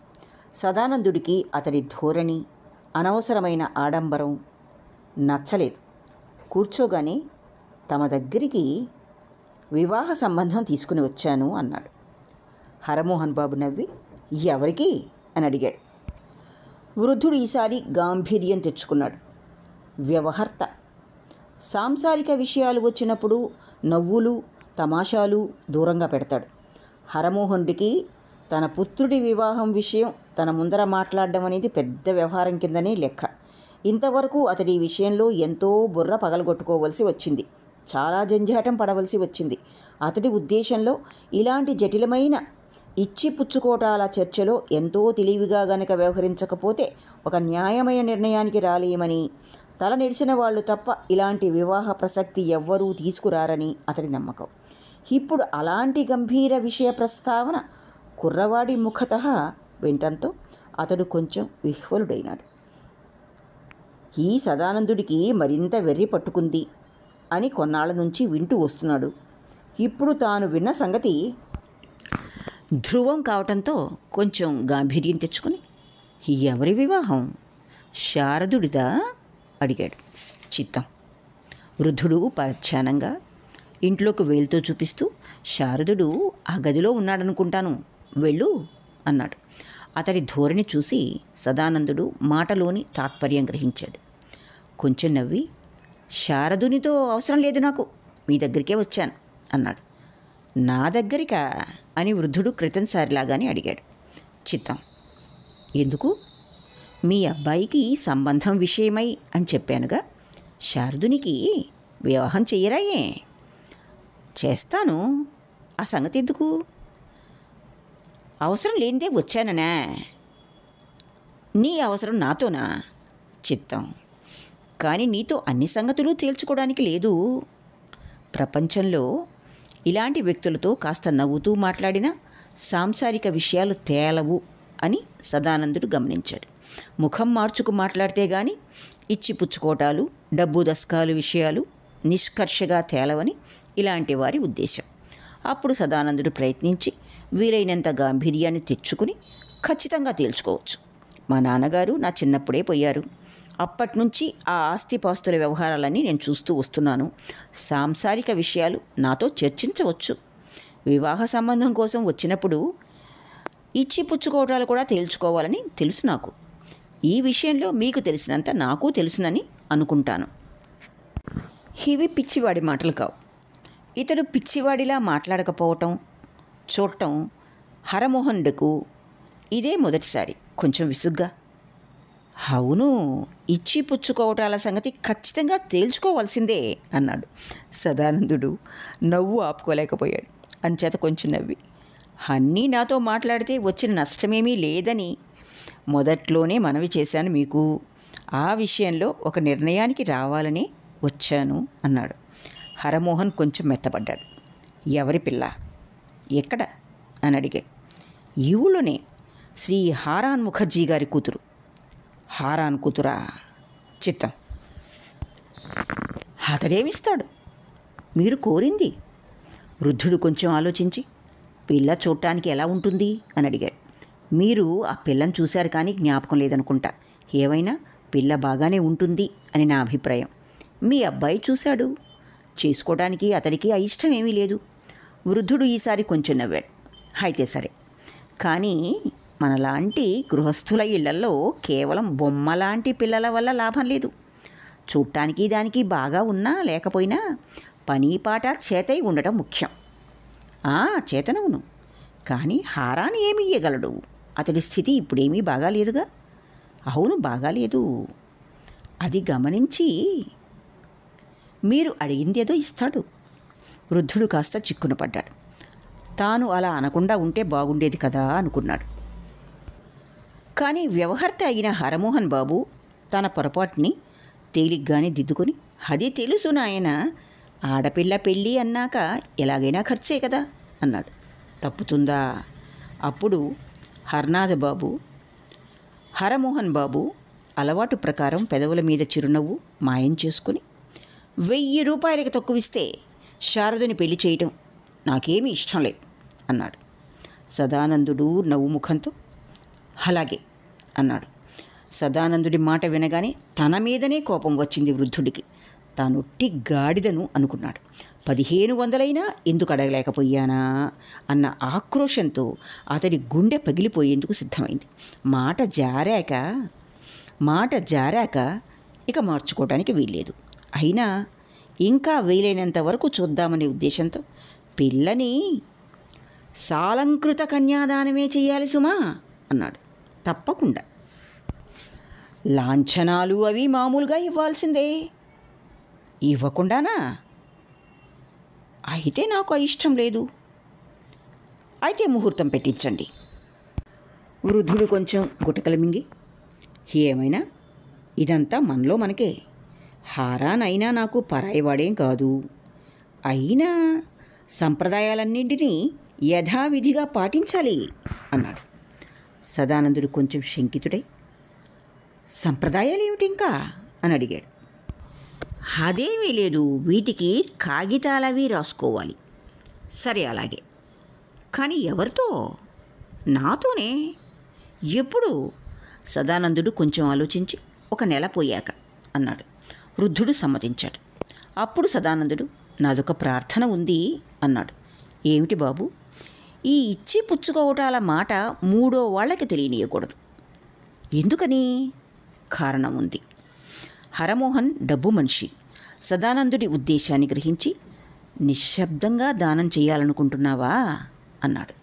సదానందుడికి అతడి ధోరణి, అనవసరమైన ఆడంబరం నచ్చలేదు. కూర్చోగానే తమ దగ్గరికి వివాహ సంబంధం తీసుకుని వచ్చాను అన్నాడు. హరమోహన్ బాబు నవ్వి, ఎవరికి అని అడిగాడు. వృద్ధుడు ఈసారి గాంభీర్యం తెచ్చుకున్నాడు. వ్యవహర్త. సాంసారిక విషయాలు వచ్చినప్పుడు నవ్వులు తమాషాలు దూరంగా పెడతాడు. హరమోహనుడికి తన పుత్రుడి వివాహం విషయం తన ముందర మాట్లాడడం అనేది పెద్ద వ్యవహారం కిందనే లెక్క. ఇంతవరకు అతడి విషయంలో ఎంతో బుర్ర పగలగొట్టుకోవలసి వచ్చింది, చాలా జంజాటం పడవలసి వచ్చింది. అతడి ఉద్దేశంలో ఇలాంటి జటిలమైన ఇచ్చిపుచ్చుకోటాల చర్చలో ఎంతో తెలివిగా గనక వ్యవహరించకపోతే ఒక న్యాయమైన నిర్ణయానికి రాలేమని, తల నెరిసిన వాళ్ళు తప్ప ఇలాంటి వివాహ ప్రసక్తి ఎవ్వరూ తీసుకురారని అతడి నమ్మకం. ఇప్పుడు అలాంటి గంభీర విషయ ప్రస్తావన కుర్రవాడి ముఖతః వినటంతో అతడు కొంచెం విహ్వలుడైనాడు. ఈ సదానందుడికి మరింత వెర్రి పట్టుకుంది అని కొన్నాళ్ల నుంచి వింటూ వస్తున్నాడు. ఇప్పుడు తాను విన్న సంగతి ధ్రువం కావటంతో కొంచెం గాంభీర్యం తెచ్చుకుని, ఎవరి వివాహం? శారదుడిదా అడిగాడు. చిత్తం. వృద్ధుడు పరధ్యానంగా ఇంట్లోకి వేలుతో చూపిస్తూ, శారదుడు ఆ గదిలో ఉన్నాడనుకుంటాను, వెళ్ళు అన్నాడు. అతడి ధోరణి చూసి సదానందుడు మాటలోని తాత్పర్యం గ్రహించాడు. కొంచెం నవ్వి, శారదునితో అవసరం లేదు నాకు, మీ దగ్గరికే వచ్చాను అన్నాడు. నా దగ్గరికా అని వృద్ధుడు క్రితంసారిలాగానే అడిగాడు. చిత్తం. ఎందుకు? మీ అబ్బాయికి సంబంధం విషయమై అని చెప్పానుగా, శారదునికి వివాహం చెయ్యరాయే? చేస్తాను, ఆ సంగతి ఎందుకు? అవసరం లేనిదే వచ్చాననా? నీ అవసరం నాతోనా? చిత్తం. కానీ నీతో అన్ని సంగతులు తేల్చుకోవడానికి లేదు. ప్రపంచంలో ఇలాంటి వ్యక్తులతో కాస్త నవ్వుతూ మాట్లాడినా సాంసారిక విషయాలు తేలవు అని సదానందుడు గమనించాడు. ముఖం మార్చుకు మాట్లాడితే గాని ఇచ్చిపుచ్చుకోటాలు, డబ్బు దస్కాలు విషయాలు నిష్కర్షగా తేలవని ఇలాంటి వారి ఉద్దేశం. అప్పుడు సదానందుడు ప్రయత్నించి వీలైనంత గాంభీర్యాన్ని తెచ్చుకుని ఖచ్చితంగా తేల్చుకోవచ్చు. మా నాన్నగారు నా చిన్నప్పుడే పోయారు. అప్పటినుంచి ఆ ఆస్తిపాస్తుల వ్యవహారాలన్నీ నేను చూస్తూ వస్తున్నాను. సాంసారిక విషయాలు నాతో చర్చించవచ్చు. వివాహ సంబంధం కోసం వచ్చినప్పుడు ఇచ్చిపుచ్చుకోవటాలు కూడా తేల్చుకోవాలని తెలుసు నాకు. ఈ విషయంలో మీకు తెలిసినంత నాకు తెలుసునని అనుకుంటాను. ఇవి పిచ్చివాడి మాటలు కావు. ఇతడు పిచ్చివాడిలా మాట్లాడకపోవటం చూడటం హరమోహనుడుకు ఇదే మొదటిసారి. కొంచెం విసుగ్గా, అవును, ఇచ్చిపుచ్చుకోవటాల సంగతి ఖచ్చితంగా తేల్చుకోవాల్సిందే అన్నాడు. సదానందుడు నవ్వు ఆపుకోలేకపోయాడు. అంచేత కొంచెం నవ్వి, అన్నీ నాతో మాట్లాడితే వచ్చిన నష్టమేమీ లేదని మొదట్లోనే మనవి చేశాను మీకు. ఆ విషయంలో ఒక నిర్ణయానికి రావాలని వచ్చాను అన్నాడు. హరమోహన్ కొంచెం మెత్తపడ్డాడు. ఎవరి పిల్ల? ఎక్కడ అని అడిగాడు. ఈ ఊళ్ళోనే, శ్రీ హారాన్ ముఖర్జీ గారి కూతురు. హారాన్ కూతురా? చిత్తం. అతడేమిస్తాడు? మీరు కోరింది. వృద్ధుడు కొంచెం ఆలోచించి, పిల్ల చూడటానికి ఎలా ఉంటుంది అని అడిగాడు. మీరు ఆ పిల్లని చూశారు కానీ జ్ఞాపకం లేదనుకుంటా. ఏవైనా పిల్ల బాగానే ఉంటుంది అని నా అభిప్రాయం. మీ అబ్బాయి చూశాడు. చేసుకోవడానికి అతడికి అయిష్టం ఏమీ లేదు. వృద్ధుడు ఈసారి కొంచెం నవ్వాడు. అయితే సరే, కానీ మనలాంటి గృహస్థుల ఇళ్లలో కేవలం బొమ్మలాంటి పిల్లల వల్ల లాభం లేదు. చూడటానికి దానికి బాగా ఉన్నా లేకపోయినా పని పాట చేతై ఉండటం ముఖ్యం. చేతనవును, కానీ హారాన్ని ఏమి ఇయ్యగలడు? అతడి స్థితి ఇప్పుడేమీ బాగాలేదుగా. అవును, బాగాలేదు. అది గమనించి మీరు అడిగిందేదో ఇస్తాడు. వృద్ధుడు కాస్త చిక్కున పడ్డాడు. తాను అలా అనకుండా ఉంటే బాగుండేది కదా అనుకున్నాడు. కానీ వ్యవహర్త అయిన హరమోహన్ బాబు తన పొరపాటుని తేలిగ్గానే దిద్దుకొని, అది తెలుసు నాయన, ఆడపిల్ల పెళ్ళి అన్నాక ఎలాగైనా ఖర్చే కదా అన్నాడు. తప్పుతుందా? అప్పుడు హరమోహన్ బాబు అలవాటు ప్రకారం పెదవుల మీద చిరునవ్వు మాయం చేసుకుని, 1000 రూపాయలకి తక్కువిస్తే శారదని పెళ్లి చేయటం నాకేమీ ఇష్టం లేదు అన్నాడు. సదానందుడు నవ్వు ముఖంతో అలాగే అన్నాడు. సదానందుడి మాట వినగానే తన మీదనే కోపం వచ్చింది వృద్ధుడికి. తానొట్టి గాడిదను అనుకున్నాడు. 1500 ఎందుకు అడగలేకపోయానా అన్న ఆక్రోశంతో అతడి గుండె పగిలిపోయేందుకు సిద్ధమైంది. మాట జారాక ఇక మార్చుకోవడానికి వీల్లేదు. అయినా ఇంకా వీలైనంత వరకు చూద్దామనే ఉద్దేశంతో, పిల్లని సాలంకృత కన్యాదానమే చెయ్యాలి సుమా అన్నాడు. తప్పకుండా. లాంఛనాలు అవి మామూలుగా ఇవ్వాల్సిందే. ఇవ్వకుండానా? అయితే నాకు ఇష్టం లేదు. అయితే ముహూర్తం పెట్టించండి. వృద్ధుడు కొంచెం గుటకలు మింగి, ఏమైనా ఇదంతా మనలో మనకే. హారానైనా నాకు పరాయివాడేం కాదు. అయినా సంప్రదాయాలన్నింటినీ యథావిధిగా పాటించాలి అన్నాడు. సదానందుడు కొంచెం శంకితుడై, సంప్రదాయాలు ఏమిటి ఇంకా అని అడిగాడు. అదేమీ లేదు, వీటికి కాగితాలవి రాసుకోవాలి. సరే అలాగే. కానీ ఎవరితో? నాతోనే. ఎప్పుడు? సదానందుడు కొంచెం ఆలోచించి, 1 నెల పోయాక అన్నాడు. వృద్ధుడు సమ్మతించాడు. అప్పుడు సదానందుడు, నాదొక ప్రార్థన ఉంది అన్నాడు. ఏమిటి బాబు? ఈ ఇచ్చి పుచ్చుకోవటాల మాట 3వ వాళ్ళకి తెలియనీయకూడదు. ఎందుకని? కారణం ఉంది. హరమోహన్ డబ్బు మనిషి. సదానందుడి ఉద్దేశాన్ని గ్రహించి, నిశ్శబ్దంగా దానం చేయాలనుకుంటున్నావా అన్నాడు.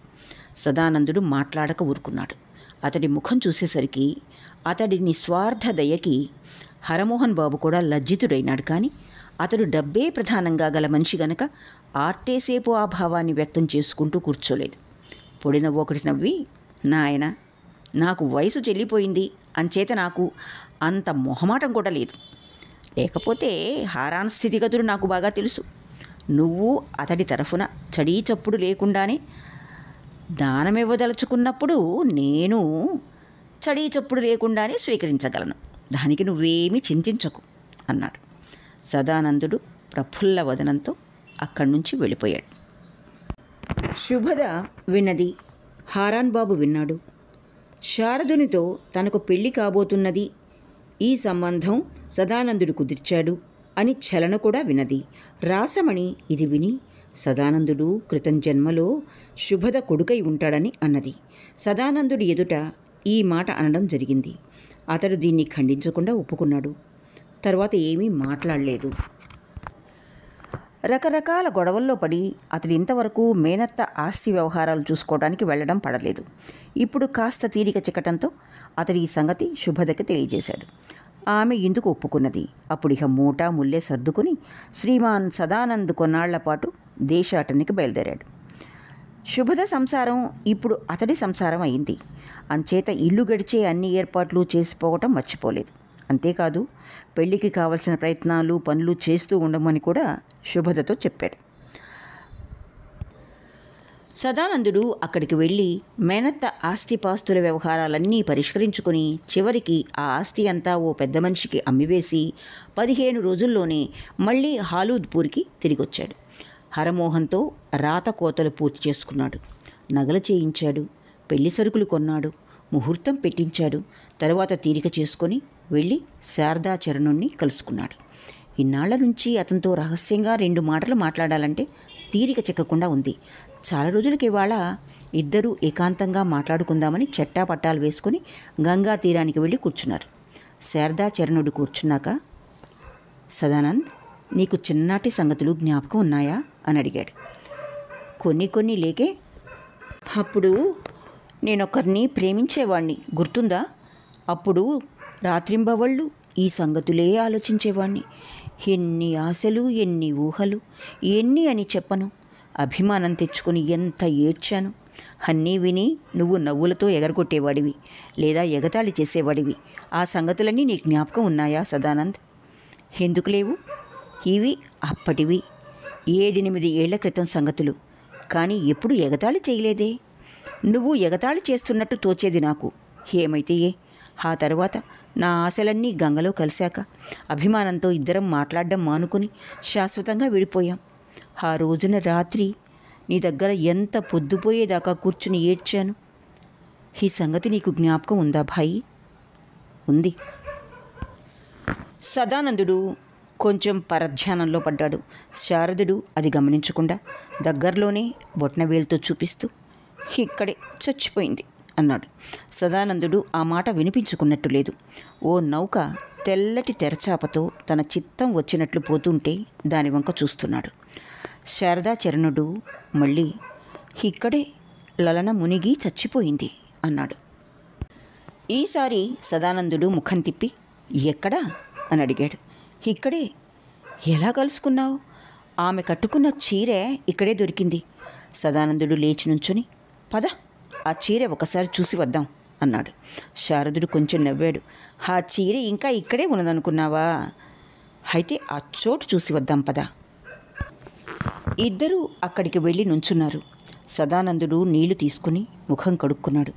సదానందుడు మాట్లాడక ఊరుకున్నాడు. అతడి ముఖం చూసేసరికి అతడి నిస్వార్థ దయకి హరమోహన్ బాబు కూడా లజ్జితుడైనాడు. కానీ అతడు డబ్బే ప్రధానంగా గల మనిషి గనక ఆర్టేసేపు ఆ భావాన్ని వ్యక్తం చేసుకుంటూ కూర్చోలేదు. పొడినవ్వు ఒకటి నవ్వి, నాయన, నాకు వయసు చెల్లిపోయింది, అంచేత నాకు అంత మొహమాటం కూడా లేదు. లేకపోతే హారాన్ స్థితిగతులు నాకు బాగా తెలుసు. నువ్వు అతడి తరఫున చడీ చప్పుడు లేకుండానే దానమివ్వదలుచుకున్నప్పుడు నేను చడీ చప్పుడు లేకుండానే స్వీకరించగలను. దానికి నువ్వేమీ చింతించకు అన్నాడు. సదానందుడు ప్రఫుల్ల వదనంతో అక్కడి నుంచి వెళ్ళిపోయాడు. శుభద విన్నది, హారాన్ బాబు విన్నాడు. శారదునితో తనకు పెళ్లి కాబోతున్నది, ఈ సంబంధం సదానందుడు కుదిర్చాడు అని చలన కూడా విన్నది. రాసమణి ఇది విని, సదానందుడు క్రితం జన్మలో శుభద కొడుకై ఉంటాడని అన్నది. సదానందుడి ఎదుట ఈ మాట అనడం జరిగింది. అతడు దీన్ని ఖండించకుండా ఒప్పుకున్నాడు. తర్వాత ఏమీ మాట్లాడలేదు. రకరకాల గొడవల్లో పడి అతడు ఇంతవరకు మేనత్త ఆస్తి వ్యవహారాలు చూసుకోవడానికి వెళ్ళడం పడలేదు. ఇప్పుడు కాస్త తీరిక చిక్కటంతో అతడు ఈ సంగతి శుభదకి తెలియజేశాడు. ఆమె ఇందుకు ఒప్పుకున్నది. అప్పుడిక మూటా ముల్లే సర్దుకుని శ్రీమాన్ సదానంద్ కొన్నాళ్ల పాటు దేశాటనికి బయలుదేరాడు. శుభద సంసారం ఇప్పుడు అతడి సంసారం అయింది. అంచేత ఇల్లు గడిచే అన్ని ఏర్పాట్లు చేసిపోవటం మర్చిపోలేదు. అంతేకాదు, పెళ్లికి కావలసిన ప్రయత్నాలు పనులు చేస్తూ ఉండమని కూడా శుభదతో చెప్పాడు. సదానందుడు అక్కడికి వెళ్ళి మేనత్త ఆస్తిపాస్తుల వ్యవహారాలన్నీ పరిష్కరించుకొని చివరికి ఆ ఆస్తి అంతా ఓ పెద్ద మనిషికి అమ్మివేసి 15 రోజుల్లోనే మళ్ళీ హాలూద్పూర్కి తిరిగొచ్చాడు. హరమోహన్తో రాత కోతలు పూర్తి చేసుకున్నాడు. నగలు చేయించాడు, పెళ్లి సరుకులు కొన్నాడు, ముహూర్తం పెట్టించాడు. తరువాత తీరిక చేసుకొని వెళ్ళి శారదాచరణుణ్ణి కలుసుకున్నాడు. ఇన్నాళ్ల నుంచి అతనితో రహస్యంగా 2 మాటలు మాట్లాడాలంటే తీరిక చిక్కకుండా ఉంది. చాలా రోజులకి ఇవాళ ఇద్దరూ ఏకాంతంగా మాట్లాడుకుందామని చెట్టాపట్టాలు వేసుకుని గంగా తీరానికి వెళ్ళి కూర్చున్నారు. శారదాచరణుడు కూర్చున్నాక, సదానంద్, నీకు చిన్ననాటి సంగతులు జ్ఞాపకం ఉన్నాయా అని అడిగాడు. కొన్ని లేకే. అప్పుడు నేనొకరిని ప్రేమించేవాణ్ణి, గుర్తుందా? అప్పుడు రాత్రింబవళ్ళు ఈ సంగతులే ఆలోచించేవాణ్ణి. ఎన్ని ఆశలు, ఎన్ని ఊహలు, ఎన్ని అని చెప్పను. అభిమానం తెచ్చుకొని ఎంత ఏడ్చాను. అన్నీ విని నువ్వు నవ్వులతో ఎగరగొట్టేవాడివి, లేదా ఎగతాళి చేసేవాడివి. ఆ సంగతులన్నీ నీ జ్ఞాపకం ఉన్నాయా సదానంద్? ఎందుకు లేవు? ఇవి అప్పటివి 7-8 ఏళ్ల క్రితం సంగతులు. కానీ ఎప్పుడు ఎగతాళి చేయలేదే. నువ్వు ఎగతాళి చేస్తున్నట్టు తోచేది నాకు. ఏమైతే ఆ తరువాత నా ఆశలన్నీ గంగలో కలిశాక అభిమానంతో ఇద్దరం మాట్లాడడం మానుకొని శాశ్వతంగా విడిపోయాం. ఆ రోజున రాత్రి నీ దగ్గర ఎంత పొద్దుపోయేదాకా కూర్చుని ఏడ్చాను. ఈ సంగతి నీకు జ్ఞాపకం ఉందా భాయి? ఉంది. సదానందుడు కొంచెం పరధ్యానంలో పడ్డాడు. శారదుడు అది గమనించకుండా దగ్గరలోనే బొట్నవేలుతో చూపిస్తూ, ఇక్కడే చచ్చిపోయింది అన్నాడు. సదానందుడు ఆ మాట వినిపించుకున్నట్టు లేదు. ఓ నౌక తెల్లటి తెరచాపతో తన చిత్తం వచ్చినట్లు పోతుంటే దాని వంక చూస్తున్నాడు. శారదాచరణుడు మళ్ళీ, ఇక్కడే లలన మునిగి చచ్చిపోయింది అన్నాడు. ఈసారి సదానందుడు ముఖం తిప్పి, ఎక్కడా అని అడిగాడు. ఇక్కడే. ఎలా కలుసుకున్నావు? ఆమె కట్టుకున్న చీరే ఇక్కడే దొరికింది. సదానందుడు లేచి నుంచుని, పద ఆ చీర ఒకసారి చూసి వద్దాం అన్నాడు. శారదుడు కొంచెం నవ్వాడు. ఆ చీర ఇంకా ఇక్కడే ఉన్నదనుకున్నావా? అయితే ఆ చోటు చూసి వద్దాం పద. ఇద్దరూ అక్కడికి వెళ్ళి నుంచున్నారు. సదానందుడు నీళ్లు తీసుకుని ముఖం కడుక్కున్నాడు.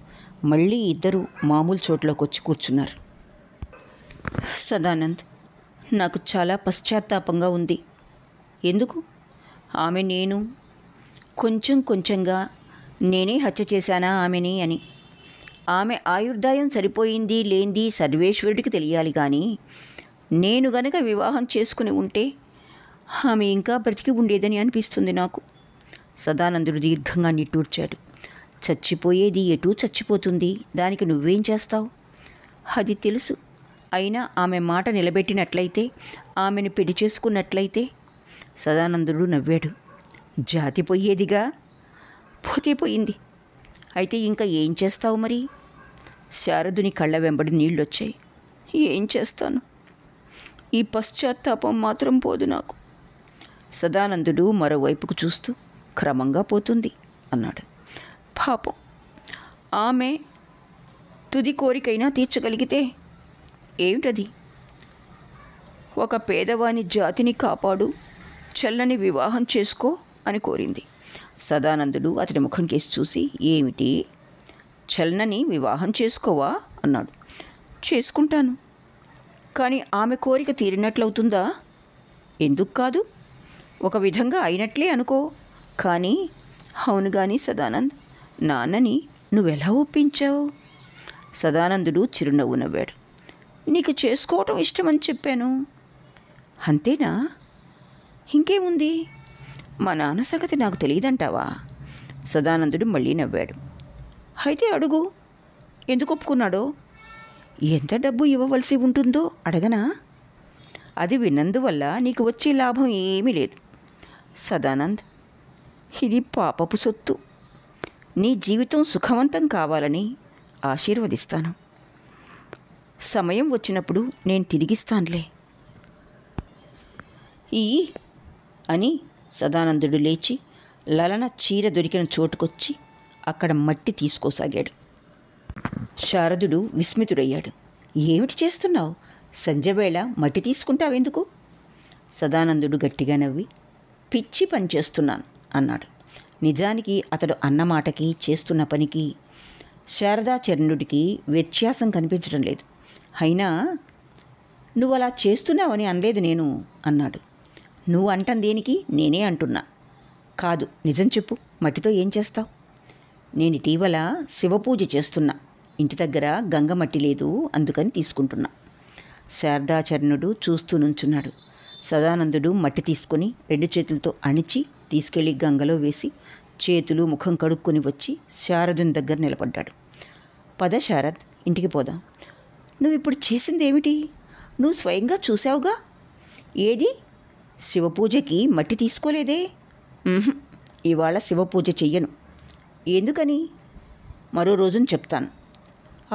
మళ్ళీ ఇద్దరూ మామూలు చోట్లోకి వచ్చి కూర్చున్నారు. సదానంద్, నాకు చాలా పశ్చాత్తాపంగా ఉంది. ఎందుకు? ఆమె నేను కొంచెం కొంచెంగా నేనే హత్య చేశానా ఆమెని అని. ఆమె ఆయుర్దాయం సరిపోయింది లేంది సర్వేశ్వరుడికి తెలియాలి. కానీ నేను గనక వివాహం చేసుకుని ఉంటే ఆమె ఇంకా బ్రతికి ఉండేదని అనిపిస్తుంది నాకు. సదానందుడు దీర్ఘంగా నిట్టూర్చాడు. చచ్చిపోయేది ఎటూ చచ్చిపోతుంది, దానికి నువ్వేం చేస్తావు? అది తెలుసు. అయినా ఆమె మాట నిలబెట్టినట్లయితే, ఆమెను పెళ్లి చేసుకున్నట్లయితే. సదానందుడు నవ్వాడు. జాతి పోయేదిగా, పోతే పోయింది. అయితే ఇంకా ఏం చేస్తావు మరి? శారదుని కళ్ళ వెంబడి నీళ్ళొచ్చాయి. ఏం చేస్తాను? ఈ పశ్చాత్తాపం మాత్రం పోదు నాకు. సదానందుడు మరోవైపుకు చూస్తూ, క్రమంగా పోతుంది అన్నాడు. పాపం, ఆమె తుది కోరికైనా తీర్చగలిగితే. ఏమిటది? ఒక పేదవాని జాతిని కాపాడు, చల్లని వివాహం చేసుకో అని కోరింది. సదానందుడు అతడి ముఖం కేసి చూసి, ఏమిటి, చల్లని వివాహం చేసుకోవా అన్నాడు. చేసుకుంటాను. కానీ ఆమె కోరిక తీరినట్లవుతుందా? ఎందుకు కాదు? ఒక విధంగా అయినట్లే అనుకో. కానీ అవును కానీ సదానంద్, నాన్నని నువ్వెలా ఒప్పించావు? సదానందుడు చిరునవ్వు నవ్వాడు. నీకు చేసుకోవటం ఇష్టమని చెప్పాను, అంతేనా? ఇంకేముంది? మా నాన్న సంగతి నాకు తెలియదంటావా? సదానందుడు మళ్ళీ నవ్వాడు. అయితే అడుగు, ఎందుకు ఒప్పుకున్నాడో. ఎంత డబ్బు ఇవ్వవలసి ఉంటుందో అడగనా? అది విన్నందువల్ల నీకు వచ్చే లాభం ఏమీ లేదు. సదానంద్, ఇది పాపపు సొత్తు. నీ జీవితం సుఖవంతం కావాలని ఆశీర్వదిస్తాను. సమయం వచ్చినప్పుడు నేను తిరిగిస్తానులే. ఈ అని సదానందుడు లేచి లలన చీర దొరికిన చోటుకొచ్చి అక్కడ మట్టి తీసుకోసాగాడు. శారదుడు విస్మితుడయ్యాడు. ఏమిటి చేస్తున్నావు? సంధ్యవేళ మట్టి తీసుకుంటావెందుకు? సదానందుడు గట్టిగా నవ్వి, పిచ్చి పని చేస్తున్నాను అన్నాడు. నిజానికి అతడు అన్నమాటకి చేస్తున్న పనికి శారదాచరణుడికి వ్యత్యాసం కనిపించడం లేదు. అయినా నువ్వు అలా చేస్తున్నావని అనలేదు నేను అన్నాడు. నువ్వు అంటం దేనికి? నేనే అంటున్నా. కాదు, నిజం చెప్పు, మట్టితో ఏం చేస్తావు? నేను ఇటీవల శివపూజ చేస్తున్నా. ఇంటి దగ్గర గంగ మట్టి లేదు, అందుకని తీసుకుంటున్నా. శారదాచరణుడు చూస్తూ నుంచున్నాడు. సదానందుడు మట్టి తీసుకొని 2 చేతులతో అణిచి తీసుకెళ్లి గంగలో వేసి చేతులు ముఖం కడుక్కొని వచ్చి శారదుని దగ్గర నిలబడ్డాడు. పద శారద్, ఇంటికి పోదాం. నువ్వు ఇప్పుడు చేసింది ఏమిటి? నువ్వు స్వయంగా చూసావుగా. ఏది? శివపూజకి మట్టి తీసుకోలేదే. ఇవాళ శివపూజ చెయ్యను. ఎందుకని? మరో రోజున చెప్తాను.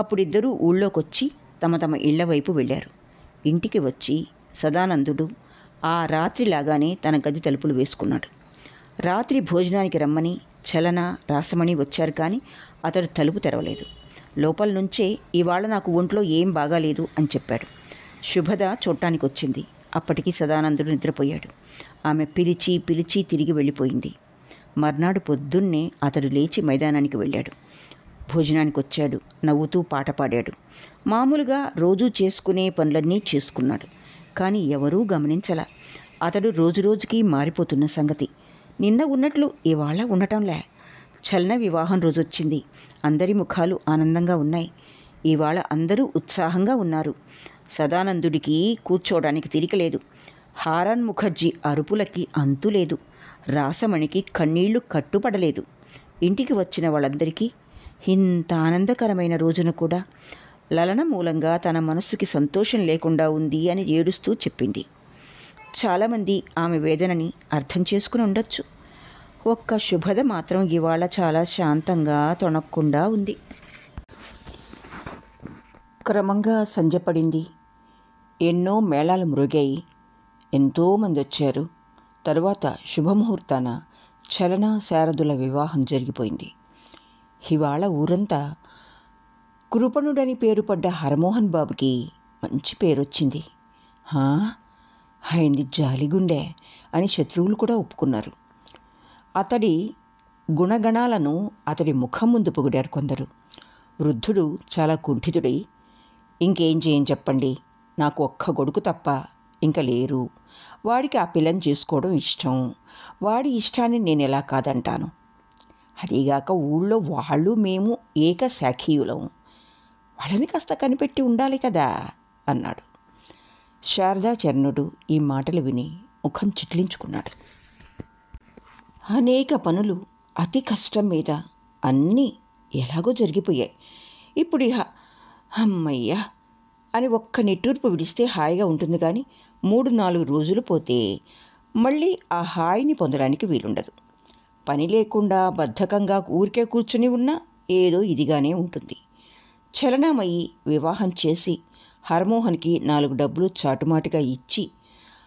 అప్పుడిద్దరూ ఊళ్ళోకొచ్చి తమ తమ ఇళ్ల వైపు వెళ్ళారు. ఇంటికి వచ్చి సదానందుడు ఆ రాత్రిలాగానే తన గది తలుపులు వేసుకున్నాడు. రాత్రి భోజనానికి రమ్మని చలన, రాసమణి వచ్చారు, కానీ అతడు తలుపు తెరవలేదు. లోపల నుంచే ఇవాళ నాకు ఒంట్లో ఏం బాగాలేదు అని చెప్పాడు. శుభద చూడటానికి వచ్చింది. అప్పటికి సదానందుడు నిద్రపోయాడు. ఆమె పిలిచి పిలిచి తిరిగి వెళ్ళిపోయింది. మర్నాడు పొద్దున్నే అతడు లేచి మైదానానికి వెళ్ళాడు. భోజనానికి వచ్చాడు. నవ్వుతూ పాట పాడాడు. మామూలుగా రోజూ చేసుకునే పనులన్నీ చేసుకున్నాడు. కానీ ఎవరూ గమనించలా అతడు రోజురోజుకి మారిపోతున్న సంగతి. నిన్న ఉన్నట్లు ఇవాళ ఉండటంలే. చలన వివాహం రోజొచ్చింది. అందరి ముఖాలు ఆనందంగా ఉన్నాయి. ఇవాళ అందరూ ఉత్సాహంగా ఉన్నారు. సదానందుడికి కూర్చోవడానికి తీరికలేదు. హారాన్ ముఖర్జీ అరుపులకి అంతులేదు. రాసమణికి కన్నీళ్లు కట్టుపడలేదు. ఇంటికి వచ్చిన వాళ్ళందరికీ ఇంత ఆనందకరమైన రోజున కూడా లలన మూలంగా తన మనస్సుకి సంతోషం లేకుండా ఉంది అని ఏడుస్తూ చెప్పింది. చాలామంది ఆమె వేదనని అర్థం చేసుకుని ఉండొచ్చు. ఒక్క శుభద మాత్రం ఇవాళ చాలా శాంతంగా తొణక్కుండా ఉంది. క్రమంగా సంధ్య పడింది. ఎన్నో మేళాలు మ్రోగాయి. ఎంతోమంది వచ్చారు. తరువాత శుభముహూర్తాన చలన శారదుల వివాహం జరిగిపోయింది. ఇవాళ ఊరంతా కృపణుడని పేరు పడ్డ హరమోహన్ బాబుకి మంచి పేరొచ్చింది. ఆయనది జాలిగుండే అని శత్రువులు కూడా ఒప్పుకున్నారు. అతడి గుణగణాలను అతడి ముఖం ముందు పొగిడారు కొందరు. వృద్ధుడు చాలా కుంఠితుడై, ఇంకేం చేయని చెప్పండి, నాకు ఒక్క కొడుకు తప్ప ఇంకా లేరు. వాడికి ఆ పిల్లని చేసుకోవడం ఇష్టం. వాడి ఇష్టాన్ని నేను ఎలా కాదంటాను. అదీగాక ఊళ్ళో వాళ్ళు మేము ఏకశాఖీయులం. వాళ్ళని కాస్త కనిపెట్టి ఉండాలి కదా అన్నాడు. శారదాచరణుడు ఈ మాటలు విని ముఖం చిట్లించుకున్నాడు. అనేక పనులు అతి కష్టం మీద అన్నీ ఎలాగో జరిగిపోయాయి. ఇప్పుడు అమ్మయ్యా అని ఒక్క నిట్టూర్పు విడిస్తే హాయిగా ఉంటుంది. కానీ 3-4 రోజులు పోతే మళ్ళీ ఆ హాయిని పొందడానికి వీలుండదు. పని లేకుండా బద్ధకంగా ఊరికే కూర్చుని ఉన్నా ఏదో ఇదిగానే ఉంటుంది. చలనామయ్యి వివాహం చేసి హరమోహన్కి 4 డబ్బులు చాటుమాటుగా ఇచ్చి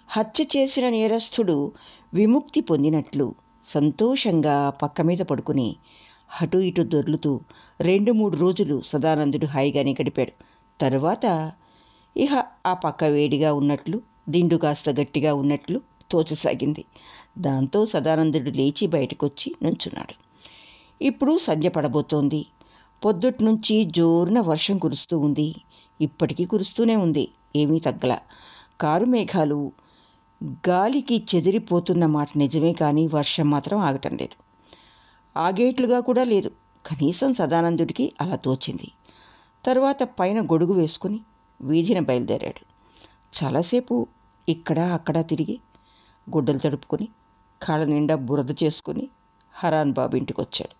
హత్య చేసిన నేరస్థుడు విముక్తి పొందినట్లు సంతోషంగా పక్క మీద పడుకుని అటు ఇటు దొర్లుతూ 2-3 రోజులు సదానందుడు హాయిగానే గడిపాడు. తరువాత ఆ పక్క వేడిగా ఉన్నట్లు, దిండు కాస్త గట్టిగా ఉన్నట్లు తోచసాగింది. దాంతో సదానందుడు లేచి బయటకొచ్చి నుంచున్నాడు. ఇప్పుడు సంధ్య పడబోతోంది. పొద్దుట్నుంచి జోరున వర్షం కురుస్తూ ఉంది. ఇప్పటికీ కురుస్తూనే ఉంది. ఏమీ తగ్గల. కారు మేఘాలు గాలికి చెదిరిపోతున్న మాట నిజమే, కానీ వర్షం మాత్రం ఆగటం లేదు. ఆగేట్లుగా కూడా లేదు. కనీసం సదానందుడికి అలా తోచింది. తరువాత పైన గొడుగు వేసుకుని వీధిన బయలుదేరాడు. చాలాసేపు ఇక్కడ అక్కడ తిరిగి గుడ్డలు తడుపుకొని కాళ్ళ నిండా బురద చేసుకుని హరాన్ బాబు ఇంటికి వచ్చాడు.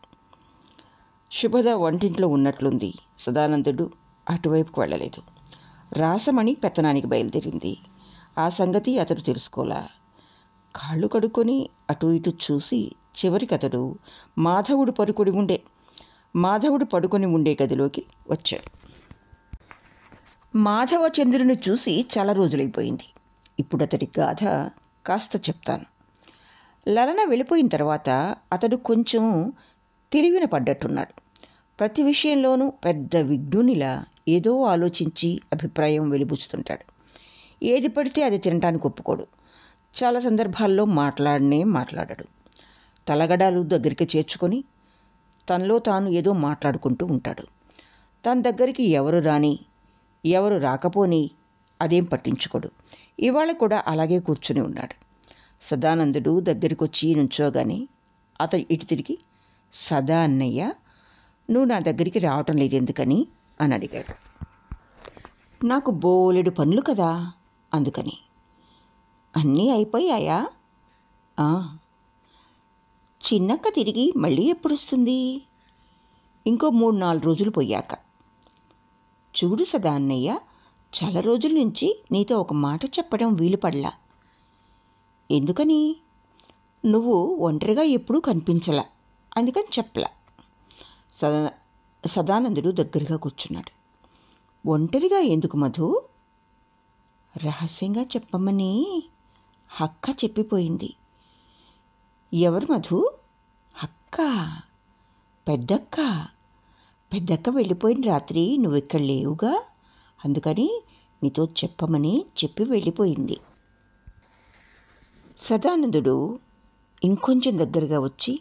శుభద వంటింట్లో ఉన్నట్లుంది. సదానందుడు అటువైపుకు వెళ్ళలేదు. రాసమణి పెత్తనానికి బయలుదేరింది. ఆ సంగతి అతడు తెలుసుకోలా. కాళ్ళు కడుక్కొని అటు ఇటు చూసి చివరికి అతడు మాధవుడు పడుకొని ఉండే గదిలోకి వచ్చాడు. మాధవచంద్రుని చూసి చాలా రోజులైపోయింది. ఇప్పుడు అతడి గాథ కాస్త చెప్తాను. లలన వెళ్ళిపోయిన తర్వాత అతడు కొంచెం తెలివిన పడ్డట్టున్నాడు. ప్రతి విషయంలోనూ పెద్ద విఘ్నునిలా ఏదో ఆలోచించి అభిప్రాయం వెలిబుచ్చుతుంటాడు. ఏది పడితే అది తినటానికి ఒప్పుకోడు. చాలా సందర్భాల్లో మాట్లాడడు. తలగడాలు దగ్గరికి చేర్చుకొని తనలో తాను ఏదో మాట్లాడుకుంటూ ఉంటాడు. తన దగ్గరికి ఎవరు రాని, ఎవరు రాకపోని అదేం పట్టించుకోడు. ఇవాళ కూడా అలాగే కూర్చుని ఉన్నాడు. సదానందుడు దగ్గరికి వచ్చి నుంచోగానే అతడు ఇటు తిరిగి, సదా అన్నయ్య, నువ్వు నా దగ్గరికి రావటం లేదు ఎందుకని అని అడిగాడు. నాకు బోలెడు పనులు కదా అందుకని. అన్నీ అయిపోయాయా? చిన్నక్క తిరిగి మళ్ళీ ఎప్పుడు వస్తుంది? ఇంకో 3-4 రోజులు పోయాక. చూడు సదా అన్నయ్య, చాలా రోజుల నుంచి నీతో ఒక మాట చెప్పడం వీలుపడలా. ఎందుకని? నువ్వు ఒంటరిగా ఎప్పుడూ కనిపించలా, అందుకని చెప్పలా. సదానందుడు దగ్గరగా కూర్చున్నాడు. ఒంటరిగా ఎందుకు మధు? రహస్యంగా చెప్పమని అక్క చెప్పిపోయింది. ఎవరు మధు? అక్క, పెద్దక్క. పెద్దక్క వెళ్ళిపోయిన రాత్రి నువ్విక్కడ లేవుగా, అందుకని నీతో చెప్పమని చెప్పి వెళ్ళిపోయింది. సదానందుడు ఇంకొంచెం దగ్గరగా వచ్చి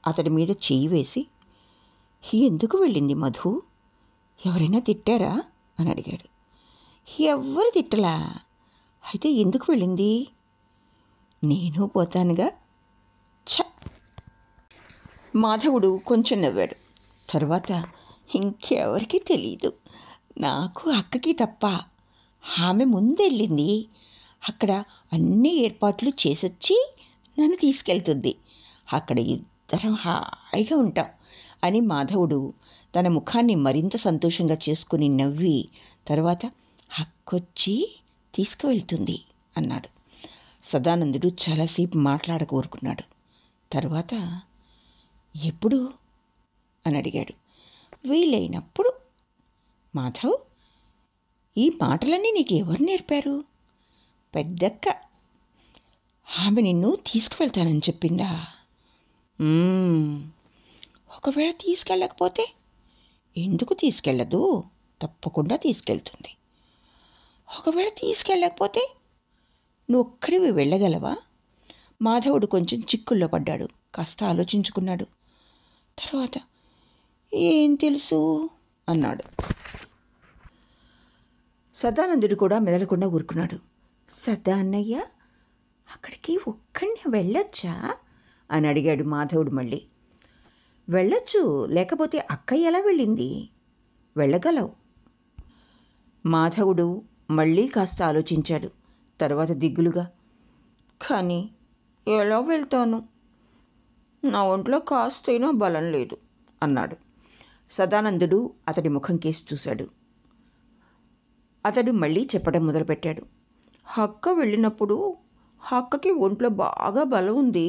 అతడి మీద చెయ్యి వేసి, ఎందుకు వెళ్ళింది మధు? ఎవరైనా తిట్టారా అని అడిగాడు. ఎవ్వరు తిట్టలా. అయితే ఎందుకు వెళ్ళింది? నేను పోతానుగా. ఛ! మాధవుడు కొంచెం నవ్వాడు. తర్వాత, ఇంకెవరికి తెలీదు, నాకు అక్కకి తప్ప. ఆమె ముందెళ్ళింది. అక్కడ అన్ని ఏర్పాట్లు చేసొచ్చి నన్ను తీసుకెళ్తుంది. అక్కడ ఇద్దరం హాయిగా ఉంటాం అని మాధవుడు తన ముఖాన్ని మరింత సంతోషంగా చేసుకుని నవ్వి, తర్వాత అక్కొచ్చి తీసుకువెళ్తుంది అన్నాడు. సదానందుడు చాలాసేపు మాట్లాడకూరుకున్నాడు. తర్వాత, ఎప్పుడు అని అడిగాడు. వీలైనప్పుడు. మాధవ్, ఈ మాటలన్నీ నీకు ఎవరు నేర్పారు? పెద్దక్క. ఆమె నిన్ను తీసుకువెళ్తానని చెప్పిందా? ఒకవేళ తీసుకెళ్ళకపోతే? ఎందుకు తీసుకెళ్ళదు? తప్పకుండా తీసుకెళ్తుంది. ఒకవేళ తీసుకెళ్ళకపోతే నువ్వు ఒక్కడివి వెళ్ళగలవా? మాధవుడు కొంచెం చిక్కుల్లో పడ్డాడు. కాస్త ఆలోచించుకున్నాడు. తర్వాత, ఏం తెలుసు అన్నాడు. సదానందుడు కూడా మెదలకుండా ఊరుకున్నాడు. సదా అన్నయ్య, అక్కడికి ఒక్కడినే వెళ్ళొచ్చా అని అడిగాడు మాధవుడు మళ్ళీ. వెళ్ళొచ్చు, లేకపోతే అక్క ఎలా వెళ్ళింది? వెళ్ళగలవు. మాధవుడు మళ్ళీ కాస్త ఆలోచించాడు. తర్వాత దిగులుగా, కానీ ఎలా వెళ్తాను? నా ఒంట్లో కాస్తైనా బలం లేదు అన్నాడు. సదానందుడు అతడి ముఖం కేసి చూశాడు. అతడు మళ్ళీ చెప్పడం మొదలుపెట్టాడు. అక్క వెళ్ళినప్పుడు అక్కకి ఒంట్లో బాగా బలం ఉంది,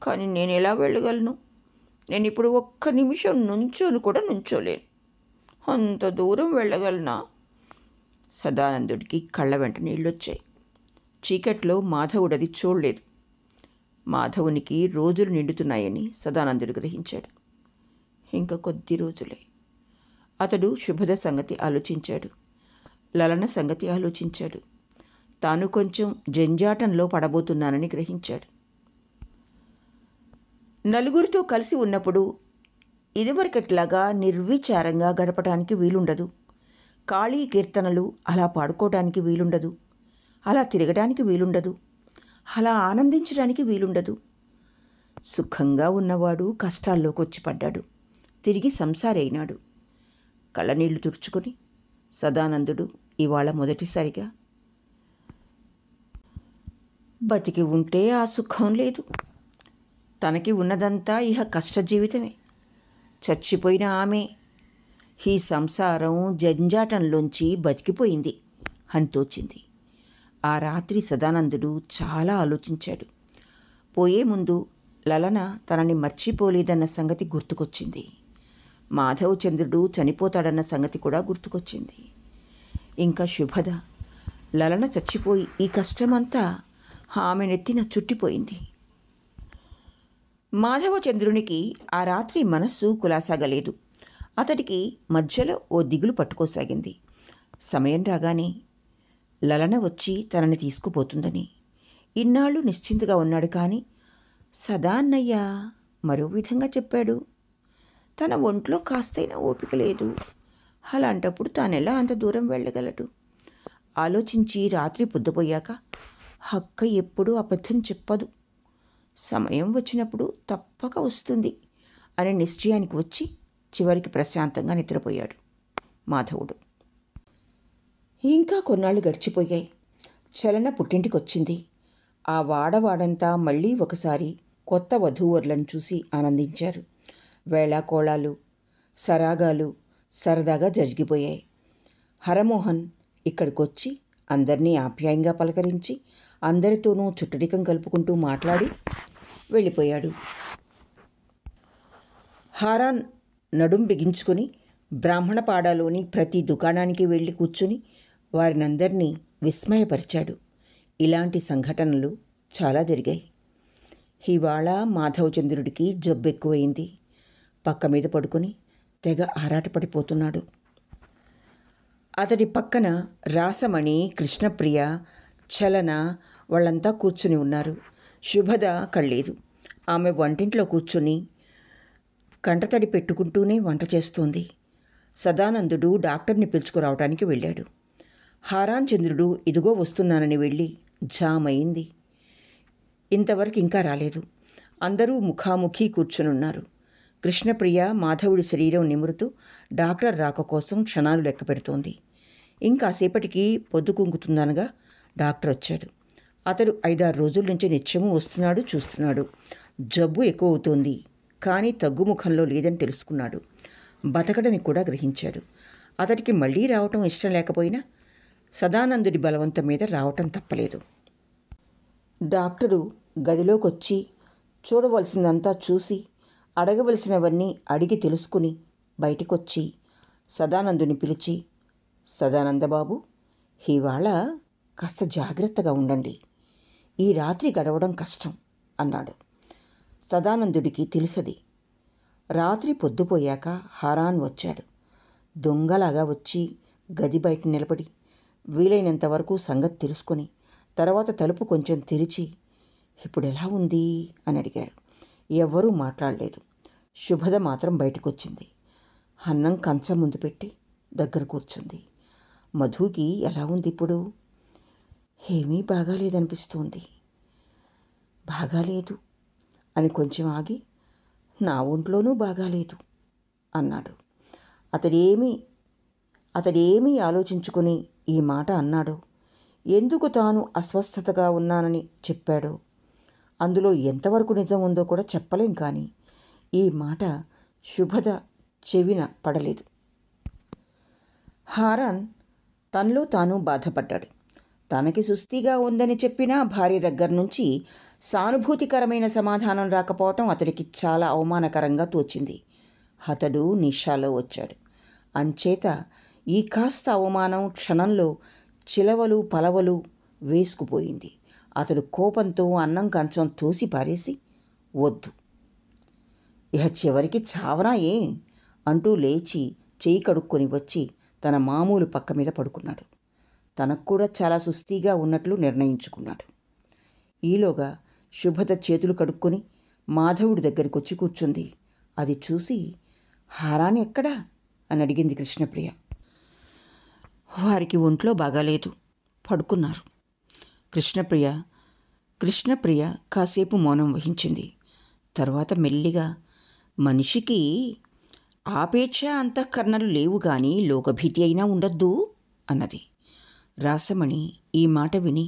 కానీ నేను ఎలా వెళ్ళగలను? నేను ఇప్పుడు ఒక్క నిమిషం నుంచోను కూడా నుంచోలేను. అంత దూరం వెళ్ళగలనా? సదానందుడికి కళ్ళ వెంట నీళ్ళొచ్చాయి. చీకట్లో మాధవుడు అది చూడలేదు. మాధవునికి రోజులు నిండుతున్నాయని సదానందుడు గ్రహించాడు. ఇంకా కొద్ది రోజులే. అతడు శుభద సంగతి ఆలోచించాడు. లలన సంగతి ఆలోచించాడు. తాను కొంచెం జంజాటంలో పడబోతున్నానని గ్రహించాడు. నలుగురితో కలిసి ఉన్నప్పుడు ఇదివరకట్లాగా నిర్విచారంగా గడపడానికి వీలుండదు. ఖాళీ కీర్తనలు అలా పాడుకోవడానికి వీలుండదు. అలా తిరగడానికి వీలుండదు. అలా ఆనందించడానికి వీలుండదు. సుఖంగా ఉన్నవాడు కష్టాల్లోకి వచ్చి పడ్డాడు. తిరిగి సంసారి అయినాడు. కళ్ళనీళ్లు తుడుచుకొని సదానందుడు ఇవాళ మొదటిసారిగా, బతికి ఉంటే ఆ సుఖం లేదు, తనకి ఉన్నదంతా ఇహ కష్టజీవితమే, చచ్చిపోయిన ఆమె ఈ సంసారం జంజాటంలోంచి బతికిపోయింది అని తోచింది. ఆ రాత్రి సదానందుడు చాలా ఆలోచించాడు. పోయే ముందు లలన తనని మర్చిపోలేదన్న సంగతి గుర్తుకొచ్చింది. మాధవచంద్రుడు చనిపోతాడన్న సంగతి కూడా గుర్తుకొచ్చింది. ఇంకా శుభద, లలన చచ్చిపోయి ఈ కష్టమంతా ఆమె నెత్తిన చుట్టిపోయింది. మాధవచంద్రునికి ఆ రాత్రి మనస్సు కులాసాగలేదు. అతడికి మధ్యలో ఓ దిగులు పట్టుకోసాగింది. సమయం రాగానే లలన వచ్చి తనని తీసుకుపోతుందని. ఇన్నాళ్ళు నిశ్చింతగా ఉన్నాడు. కానీ సదా అన్నయ్య మరో విధంగా చెప్పాడు. తన ఒంట్లో కాస్తైనా ఓపిక లేదు. అలాంటప్పుడు తానెలా అంత దూరం వెళ్ళగలడు? ఆలోచించి రాత్రి పొద్దుపోయాక, అక్క ఎప్పుడూ అబద్ధం చెప్పదు, సమయం వచ్చినప్పుడు తప్పక వస్తుంది అనే నిశ్చయానికి వచ్చి చివరికి ప్రశాంతంగా నిద్రపోయాడు మాధవుడు. ఇంకా కొన్నాళ్ళు గడిచిపోయాయి. చలన పుట్టింటికొచ్చింది. ఆ వాడవాడంతా మళ్ళీ ఒకసారి కొత్త వధూవరులను చూసి ఆనందించారు. వేళాకోళాలు, సరాగాలు సరదాగా జరిగిపోయాయి. హరమోహన్ ఇక్కడికొచ్చి అందరినీ ఆప్యాయంగా పలకరించి అందరితోనూ చుట్టరికం కలుపుకుంటూ మాట్లాడి వెళ్ళిపోయాడు. హారాన్ నడుం బిగించుకొని బ్రాహ్మణపాడాలోని ప్రతి దుకాణానికి వెళ్ళి కూర్చుని వారినందరినీ విస్మయపరిచాడు. ఇలాంటి సంఘటనలు చాలా జరిగాయి. ఇవాళ మాధవచంద్రుడికి జబ్బు ఎక్కువైంది. పక్క మీద పడుకొని తెగ ఆరాటపడిపోతున్నాడు. అతడి పక్కన రాసమణి, కృష్ణప్రియ, చలన వాళ్ళంతా కూర్చుని ఉన్నారు. శుభద కళ్ళేదు. ఆమె వంటింట్లో కూర్చుని కంటతడి పెట్టుకుంటూనే వంట చేస్తోంది. సదానందుడు డాక్టర్ని పిలుచుకురావడానికి వెళ్ళాడు. హారాన్ చంద్రుడు ఇదిగో వస్తున్నానని వెళ్ళి జామయింది. ఇంతవరకు ఇంకా రాలేదు. అందరూ ముఖాముఖి కూర్చునున్నారు. కృష్ణప్రియ మాధవుడి శరీరం నిమురుతూ డాక్టర్ రాక కోసం క్షణాలు లెక్క పెడుతోంది. ఇంకాసేపటికి పొద్దు కుంకుతుందనగా డాక్టర్ వచ్చాడు. అతడు 5-6 రోజుల నుంచి నిత్యము వస్తున్నాడు, చూస్తున్నాడు. జబ్బు ఎక్కువ అవుతోంది, కానీ తగ్గుముఖంలో లేదని తెలుసుకున్నాడు. బతకడని కూడా గ్రహించాడు. అతడికి మళ్ళీ రావటం ఇష్టం లేకపోయినా సదానందుడి బలవంతం మీద రావటం తప్పలేదు. డాక్టరు గదిలోకొచ్చి చూడవలసిందంతా చూసి అడగవలసినవన్నీ అడిగి తెలుసుకుని బయటికొచ్చి సదానందుని పిలిచి, సదానందబాబు, ఇవాళ కాస్త జాగ్రత్తగా ఉండండి. ఈ రాత్రి గడవడం కష్టం అన్నాడు. సదానందుడికి తెలుసది. రాత్రి పొద్దుపోయాక హారాన్ వచ్చాడు. దొంగలాగా వచ్చి గది బయట నిలబడి వీలైనంత వరకు సంగతి తెలుసుకొని తర్వాత తలుపు కొంచెం తెరిచి, ఇప్పుడు ఎలా ఉంది అని అడిగాడు. ఎవ్వరూ మాట్లాడలేదు. శుభద మాత్రం బయటకొచ్చింది. అన్నం కంచం ముందు పెట్టి దగ్గర కూర్చుంది. మధుకి ఎలా ఉంది ఇప్పుడు? ఏమీ బాగాలేదనిపిస్తోంది. బాగాలేదు అని కొంచెం ఆగి, నా ఒంట్లోనూ బాగాలేదు అన్నాడు. అతడేమీ ఆలోచించుకుని ఈ మాట అన్నాడో, ఎందుకు తాను అస్వస్థతగా ఉన్నానని చెప్పాడో, అందులో ఎంతవరకు నిజం ఉందో కూడా చెప్పలేం. కానీ ఈ మాట శుభద చెవిన పడలేదు. హారాన్ తనలో తాను బాధపడ్డాడు. తనకి సుస్థిగా ఉందని చెప్పినా భార్య దగ్గర నుంచి సానుభూతికరమైన సమాధానం రాకపోవటం అతడికి చాలా అవమానకరంగా తోచింది. అతడు నిషాలో వచ్చాడు. అంచేత ఈ కాస్త అవమానం క్షణంలో చిలవలు పలవలు వేసుకుపోయింది. అతడు కోపంతో అన్నం కంచం తోసి పారేసి, వద్దు, ఇహ చివరికి చావనా అంటూ లేచి చేయి కడుక్కొని వచ్చి తన మామూలు పక్క మీద పడుకున్నాడు. తనకు కూడా చాలా సుస్థిగా ఉన్నట్లు నిర్ణయించుకున్నాడు. ఈలోగా శుభద చేతులు కడుక్కొని మాధవుడి దగ్గరికి వచ్చి కూర్చుంది. అది చూసి, హారాన్ ఎక్కడా అని అడిగింది కృష్ణప్రియ. వారికి ఒంట్లో బాగాలేదు, పడుకున్నారు. కృష్ణప్రియ కాసేపు మౌనం వహించింది. తర్వాత మెల్లిగా, మనిషికి ఆపేక్ష అంతఃకరణలు లేవు కానీ లోకభీతి అయినా ఉండద్దు అన్నది. రాసమణి ఈ మాట విని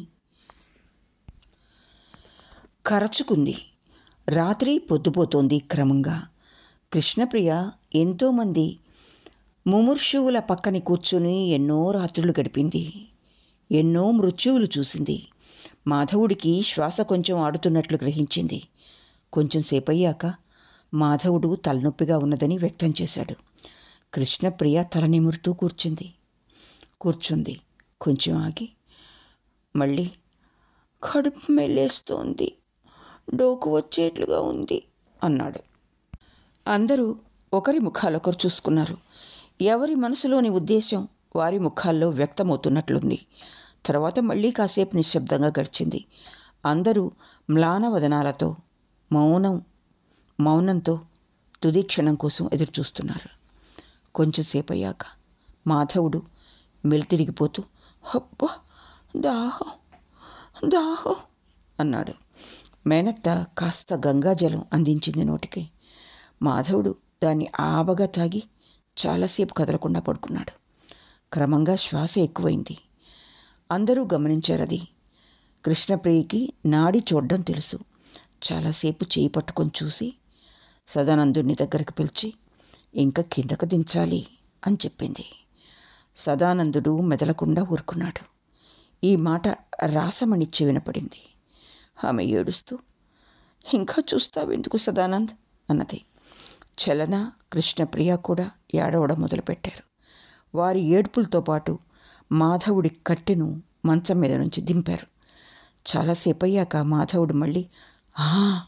కరచుకుంది. రాత్రి పొద్దుపోతోంది క్రమంగా. కృష్ణప్రియ ఎంతోమంది ముముర్షువుల పక్కని కూర్చుని ఎన్నో రాత్రులు గడిపింది. ఎన్నో మృత్యువులు చూసింది. మాధవుడికి శ్వాస కొంచెం ఆడుతున్నట్లు గ్రహించింది. కొంచెం సేపయ్యాక మాధవుడు తలనొప్పిగా ఉన్నదని వ్యక్తం చేశాడు. కృష్ణప్రియ తల నిమురుతూ కూర్చుంది. కొంచెం ఆగి, మళ్ళీ కడుపు మెల్లేస్తోంది, డోకు వచ్చేట్లుగా ఉంది అన్నాడు. అందరూ ఒకరి ముఖాలొకరు చూసుకున్నారు. ఎవరి మనసులోని ఉద్దేశం వారి ముఖాల్లో వ్యక్తమవుతున్నట్లుంది. తర్వాత మళ్ళీ కాసేపు నిశ్శబ్దంగా గడిచింది. అందరూ మ్లానవదనాలతో మౌనంతో తుది క్షణం కోసం ఎదురుచూస్తున్నారు. కొంచెంసేపు అయ్యాక మాధవుడు మెలితిరిగిపోతూ, అబ్బా, దాహం అన్నాడు. మేనత్త కాస్త గంగాజలం అందించింది నోటికి. మాధవుడు దాన్ని ఆబగా తాగి చాలాసేపు కదలకుండా పడుకున్నాడు. క్రమంగా శ్వాస ఎక్కువైంది. అందరూ గమనించారది. కృష్ణప్రియకి నాడి చూడ్డం తెలుసు. చాలాసేపు చేయి పట్టుకొని చూసి సదానందుడిని దగ్గరికి పిలిచి, ఇంకా కిందకు దించాలి అని చెప్పింది. సదానందుడు మెదలకుండా ఊరుకున్నాడు. ఈ మాట రాసమణి చెవిన పడింది. ఆమె ఏడుస్తూ, ఇంకా చూస్తావెందుకు సదానంద్ అన్నది. చలన, కృష్ణప్రియ కూడా ఏడవడం మొదలుపెట్టారు. వారి ఏడ్పులతో పాటు మాధవుడి కట్టెను మంచం మీద నుంచి దింపారు. చాలాసేపు అయ్యాక మాధవుడు మళ్ళీ ఆ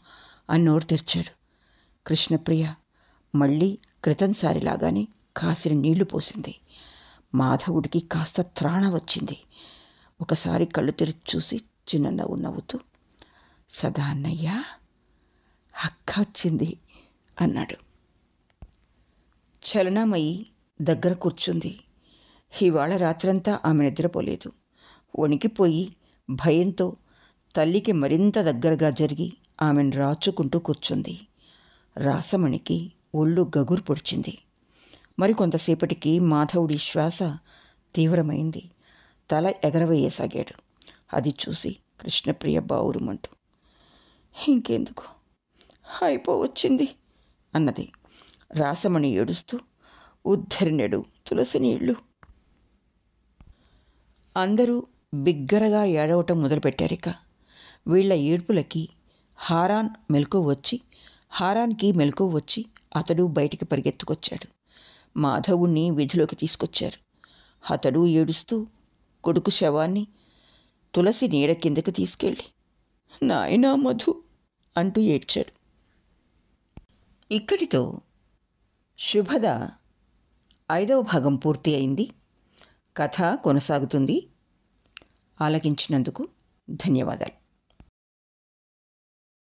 అని నోరు తెరిచాడు. కృష్ణప్రియ మళ్ళీ క్రితంసారిలాగానే కాసిని నీళ్లు పోసింది. మాధవుడికి కాస్త త్రాణ వచ్చింది. ఒకసారి కళ్ళు తెరిచి చూసి చిన్న నవ్వు నవ్వుతూ, సదా అన్నయ్య, అక్క వచ్చింది అన్నాడు. చలనామయి దగ్గర కూర్చుంది. ఇవాళ రాత్రంతా ఆమె నిద్రపోలేదు. వణికిపోయి భయంతో తల్లికి మరింత దగ్గరగా జరిగి ఆమెను రాచుకుంటూ కూర్చుంది. రాసమణికి ఒళ్ళు గగురు పొడిచింది. మరికొంతసేపటికి మాధవుడి శ్వాస తీవ్రమైంది. తల ఎగరవేయసాగాడు. అది చూసి కృష్ణప్రియ బావురుమంటూ, ఇంకెందుకు, అయిపోవచ్చింది అన్నది. రాసమణి ఏడుస్తూ, ఉద్ధరినెడు తులసి నీళ్ళు. అందరూ బిగ్గరగా ఏడవటం మొదలుపెట్టారిక. వీళ్ల ఏడ్పులకి హారాన్కి మెలకువ వచ్చి అతడు బయటికి పరిగెత్తుకొచ్చాడు. మాధవుణ్ణి వీధిలోకి తీసుకొచ్చారు. అతడు ఏడుస్తూ కొడుకు శవాన్ని తులసి నీడ కిందకి తీసుకెళ్ళి, నాయనా మధు అంటూ ఏడ్చాడు. ఇక్కడితో శుభద 5వ భాగం పూర్తి అయింది. కథ కొనసాగుతుంది. ఆలకించినందుకు ధన్యవాదాలు.